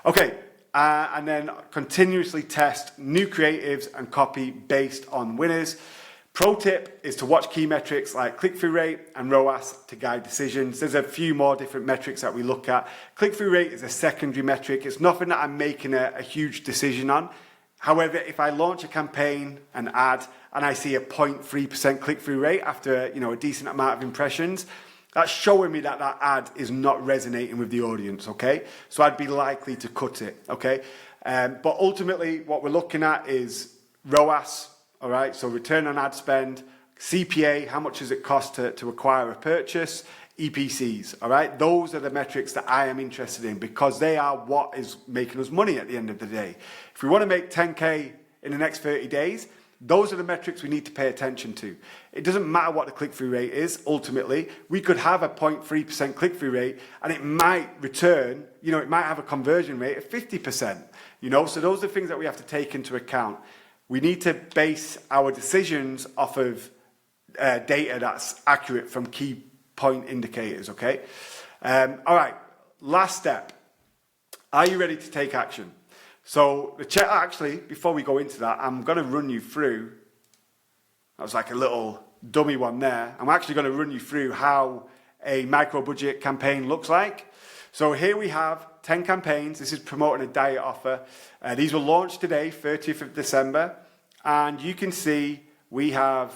Okay, and then continuously test new creatives and copy based on winners. Pro tip is to watch key metrics like click-through rate and ROAS to guide decisions. There's a few more different metrics that we look at. Click-through rate is a secondary metric. It's nothing that I'm making a huge decision on. However, if I launch a campaign, an ad, and I see a 0.3% click-through rate after a decent amount of impressions, that's showing me that that ad is not resonating with the audience, okay? So I'd be likely to cut it, okay? But ultimately, what we're looking at is ROAS. All right, so return on ad spend, CPA, how much does it cost to acquire a purchase, EPCs, all right? Those are the metrics that I am interested in because they are what is making us money at the end of the day. If we want to make 10K in the next 30 days, those are the metrics we need to pay attention to. It doesn't matter what the click-through rate is, ultimately. We could have a 0.3% click-through rate and it might return, it might have a conversion rate of 50%, So those are things that we have to take into account. We need to base our decisions off of data that's accurate from key point indicators, okay? All right, last step. Are you ready to take action? So actually, before we go into that, I'm going to run you through, that was like a little dummy one there. I'm actually going to run you through how a micro budget campaign looks like. So here we have 10 campaigns. This is promoting a diet offer. These were launched today, 30th of December. And you can see we have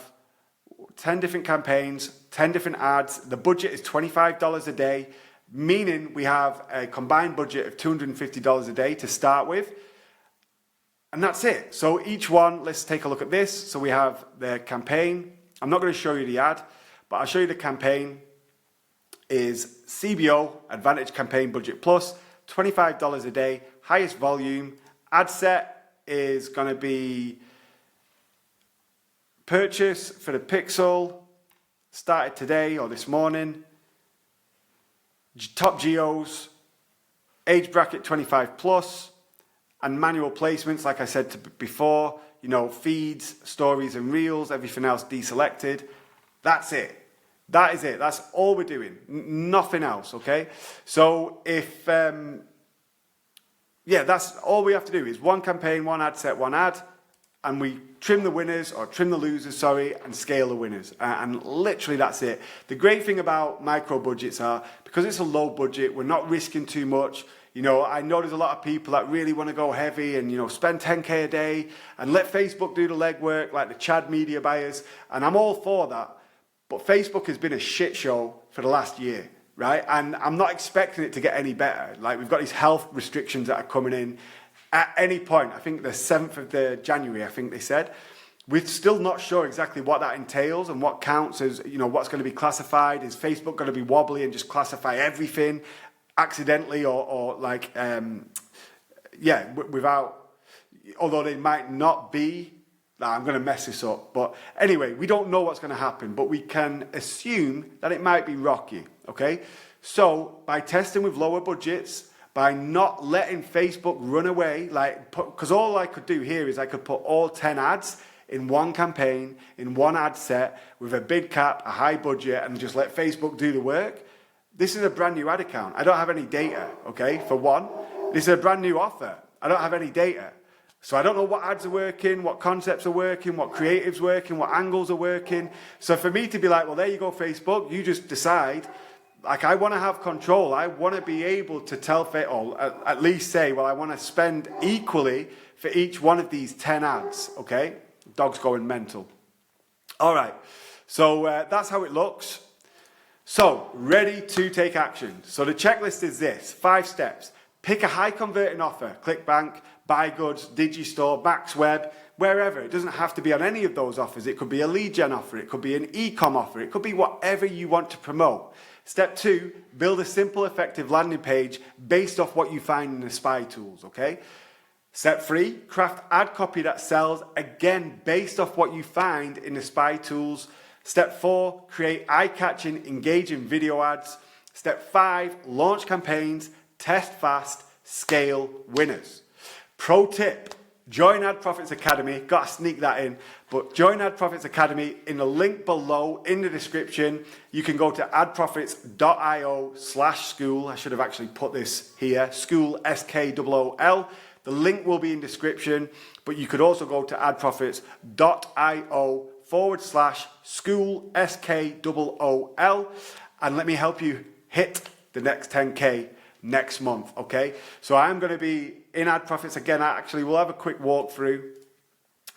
10 different campaigns, 10 different ads. The budget is $25 a day, meaning we have a combined budget of $250 a day to start with. And that's it. So each one, let's take a look at this. So we have the campaign. I'm not going to show you the ad, but I'll show you the campaign. Is CBO, Advantage Campaign Budget Plus, $25 a day, highest volume. Ad set is going to be purchase for the Pixel, started today or this morning. Top geos, age bracket 25 plus, and manual placements, like I said before, feeds, stories and reels, everything else deselected. That's it. That is it. That's all we're doing. Nothing else, okay? So if, that's all we have to do is one campaign, one ad set, one ad, and we trim the winners, or trim the losers, and scale the winners. And literally that's it. The great thing about micro budgets are, because it's a low budget, we're not risking too much. I know there's a lot of people that really want to go heavy and, spend 10K a day and let Facebook do the legwork, like the Chad media buyers. And I'm all for that. But Facebook has been a shit show for the last year, right? And I'm not expecting it to get any better. Like, we've got these health restrictions that are coming in at any point. I think the 7th of January, I think they said. We're still not sure exactly what that entails and what counts as, what's going to be classified. Is Facebook going to be wobbly and just classify everything accidentally without, although they might not be. I'm going to mess this up. But anyway, we don't know what's going to happen, but we can assume that it might be rocky, okay? So by testing with lower budgets, by not letting Facebook run away, because all I could do here is I could put all 10 ads in one campaign, in one ad set, with a big cap, a high budget, and just let Facebook do the work. This is a brand new ad account. I don't have any data, okay? For one, this is a brand new offer. I don't have any data. So I don't know what ads are working, what concepts are working, what creatives working, what angles are working. So for me to be like, well, there you go, Facebook, you just decide. Like, I want to have control. I want to be able to tell, or at least say, well, I want to spend equally for each one of these 10 ads, okay? Dog's going mental. All right, so that's how it looks. So, ready to take action. So the checklist is this, 5 steps. Pick a high converting offer, ClickBank, Buy Goods, Digistore, MaxWeb, wherever. It doesn't have to be on any of those offers. It could be a lead gen offer, it could be an e-com offer, it could be whatever you want to promote. Step 2, build a simple, effective landing page based off what you find in the spy tools, okay? Step 3, craft ad copy that sells, again, based off what you find in the spy tools. Step 4, create eye-catching, engaging video ads. Step 5, launch campaigns, test fast, scale winners. Pro tip, join Ad Profits Academy. Got to sneak that in. But join Ad Profits Academy in the link below in the description. You can go to adprofits.io/school. I should have actually put this here. School, SKOOL. The link will be in description. But you could also go to adprofits.io/school, SKOOL. And let me help you hit the next 10K next month, okay? So I'm going to be in Ad Profits again. Actually, we'll have a quick walkthrough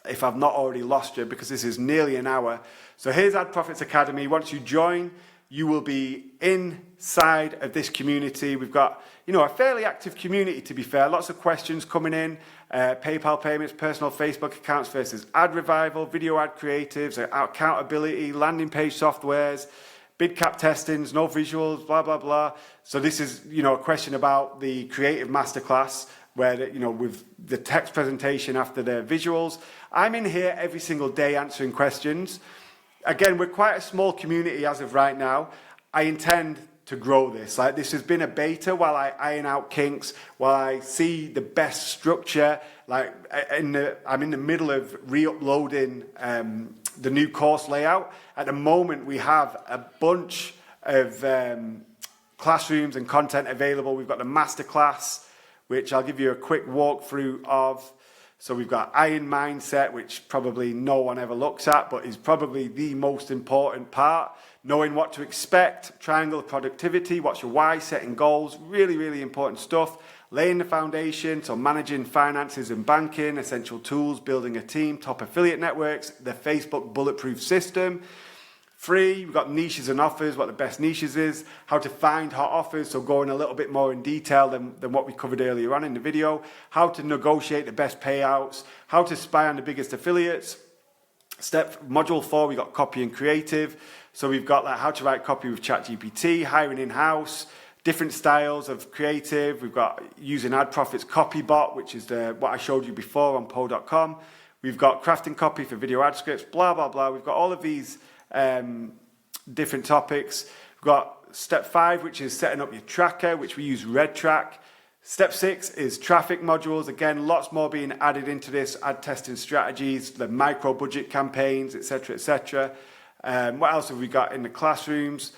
if I've not already lost you, because this is nearly an hour. So here's Ad Profits Academy. Once you join, you will be inside of this community. We've got, a fairly active community, to be fair. Lots of questions coming in. PayPal payments, personal Facebook accounts versus ad revival, video ad creatives, accountability, landing page softwares, bid cap testings, no visuals, blah, blah, blah. So this is, a question about the creative masterclass where, with the text presentation after the visuals. I'm in here every single day answering questions. Again, we're quite a small community as of right now. I intend to grow this. Like, this has been a beta while I iron out kinks, while I see the best structure. Like, I'm in the middle of re-uploading the new course layout. At the moment, we have a bunch of classrooms and content available. We've got the masterclass, which I'll give you a quick walkthrough of. So we've got Iron Mindset, which probably no one ever looks at, but is probably the most important part. Knowing what to expect, triangle of productivity, what's your why, setting goals, really, really important stuff. Laying the foundation, so managing finances and banking, essential tools, building a team, top affiliate networks, the Facebook bulletproof system. Free, we've got niches and offers, what the best niches is, how to find hot offers, so going a little bit more in detail than what we covered earlier on in the video, how to negotiate the best payouts, how to spy on the biggest affiliates. Module 4, we got copy and creative, so we've got how to write copy with ChatGPT, hiring in-house, different styles of creative. We've got using Ad Profits Copybot, which is what I showed you before on po.com. We've got crafting copy for video ad scripts, blah, blah, blah. We've got all of these different topics. We've got step 5, which is setting up your tracker, which we use RedTrack. Step 6 is traffic modules. Again, lots more being added into this, ad testing strategies, the micro budget campaigns, etc., etc. What else have we got in the classrooms?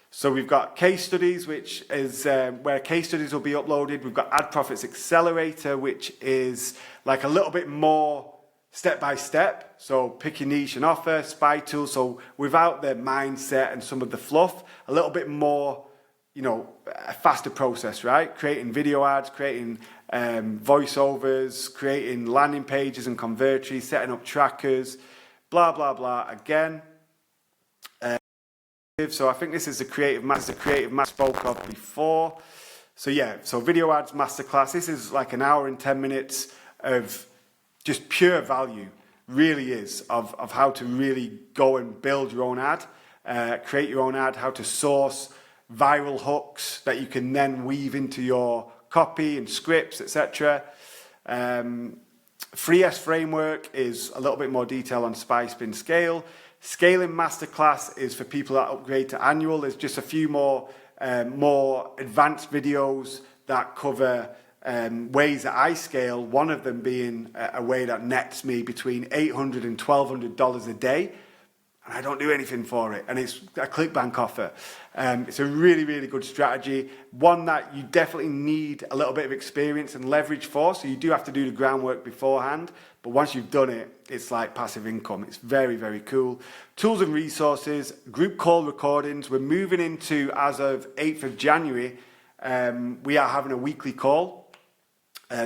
So we've got case studies, which is where case studies will be uploaded. We've got Ad Profits Accelerator, which is like a little bit more step by step. So pick your niche and offer, spy tool. So without the mindset and some of the fluff, a little bit more, a faster process, right? Creating video ads, creating voiceovers, creating landing pages and converteries, setting up trackers, blah, blah, blah. Again, so I think this is the creative master spoke of before. So yeah, so video ads masterclass. This is like an hour and 10 minutes of just pure value, really is, of how to really go and build your own ad, create your own ad, how to source viral hooks that you can then weave into your copy and scripts, etc. Free S framework is a little bit more detail on spy, spin, scale. Scaling masterclass is for people that upgrade to annual. There's just a few more advanced videos that cover ways that I scale, one of them being a way that nets me between $800 and $1,200 a day. and I don't do anything for it, and it's a ClickBank offer. It's a really, really good strategy, one that you definitely need a little bit of experience and leverage for, so you do have to do the groundwork beforehand, but once you've done it, it's like passive income. It's very, very cool. Tools and resources, group call recordings. We're moving into, as of 8th of January, we are having a weekly call.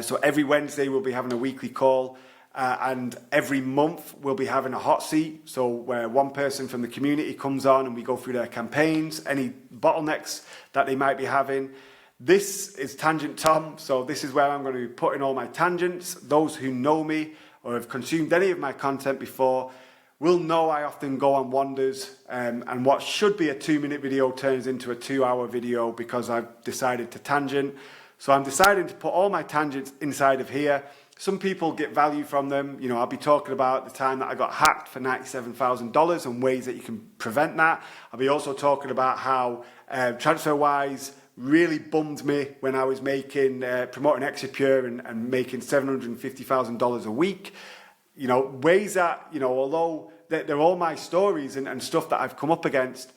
So every Wednesday we'll be having a weekly call. And every month we'll be having a hot seat, so where one person from the community comes on and we go through their campaigns, any bottlenecks that they might be having. This is Tangent Tom, so this is where I'm going to be putting all my tangents. Those who know me or have consumed any of my content before will know I often go on wanders, and what should be a 2-minute video turns into a 2-hour video because I've decided to tangent. So I'm deciding to put all my tangents inside of here. Some people get value from them. You know, I'll be talking about the time that I got hacked for $97,000 and ways that you can prevent that. I'll be also talking about how TransferWise really bummed me when I was making promoting Exipure and making $750,000 a week. You know, ways that, you know, although they're all my stories and stuff that I've come up against,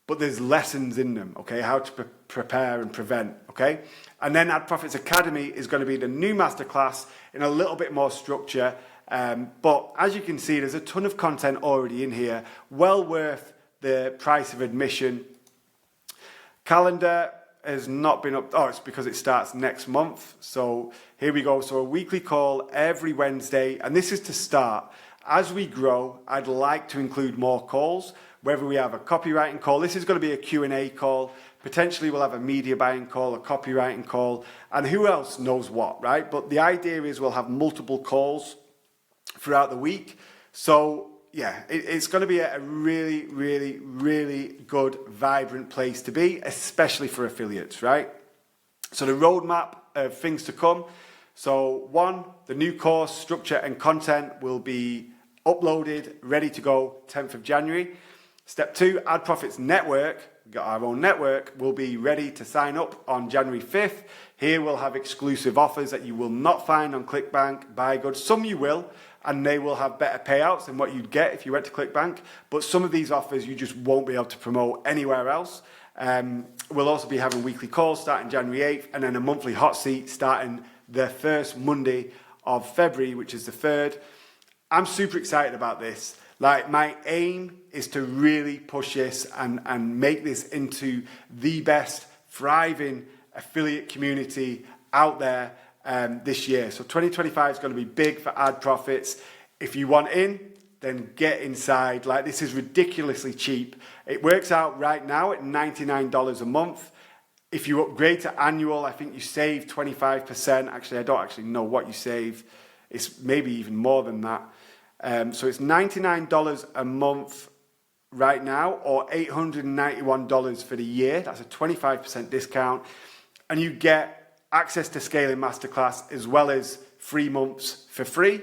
but there's lessons in them, okay, how to prepare and prevent, okay? And then Ad Profits Academy is going to be the new masterclass in a little bit more structure. But as you can see, there's a ton of content already in here, well worth the price of admission. Calendar has not been up. Oh, it's because it starts next month. So here we go. So a weekly call every Wednesday. And this is to start. As we grow, I'd like to include more calls, whether we have a copywriting call. This is going to be a Q&A call. Potentially we'll have a media buying call, a copywriting call, and who else knows what, right? But the idea is we'll have multiple calls throughout the week. So yeah, it's going to be a really, really, really good, vibrant place to be, especially for affiliates, right? So the roadmap of things to come. So 1, the new course structure and content will be uploaded, ready to go 10th of January. Step 2, Ad Profits Network, we've got our own network, will be ready to sign up on January 5th. Here we'll have exclusive offers that you will not find on ClickBank, Buy Goods. Some you will, and they will have better payouts than what you'd get if you went to ClickBank. But some of these offers you just won't be able to promote anywhere else. We'll also be having weekly calls starting January 8th, and then a monthly hot seat starting the first Monday of February, which is the 3rd. I'm super excited about this. Like, my aim is to really push this and make this into the best thriving affiliate community out there this year. So 2025 is going to be big for Ad Profits. If you want in, then get inside. Like, this is ridiculously cheap. It works out right now at $99 a month. If you upgrade to annual, I think you save 25%. Actually, I don't actually know what you save. It's maybe even more than that. So it's $99 a month right now, or $891 for the year. That's a 25% discount. And you get access to Scaling Masterclass as well as 3 months for free.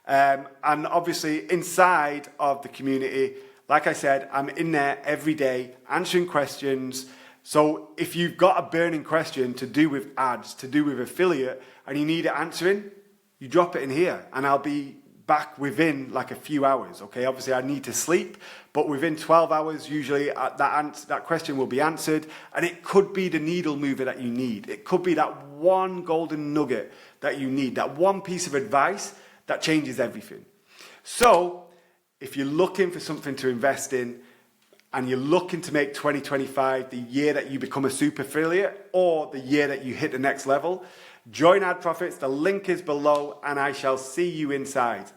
And obviously inside of the community, like I said, I'm in there every day answering questions. So if you've got a burning question to do with ads, to do with affiliate, and you need it answering, you drop it in here and I'll be back within like a few hours, okay? Obviously I need to sleep, but within 12 hours usually that question will be answered, and it could be the needle mover that you need. It could be that one golden nugget that you need, that one piece of advice that changes everything. So if you're looking for something to invest in and you're looking to make 2025 the year that you become a super affiliate or the year that you hit the next level, join Ad Profits. The link is below and I shall see you inside.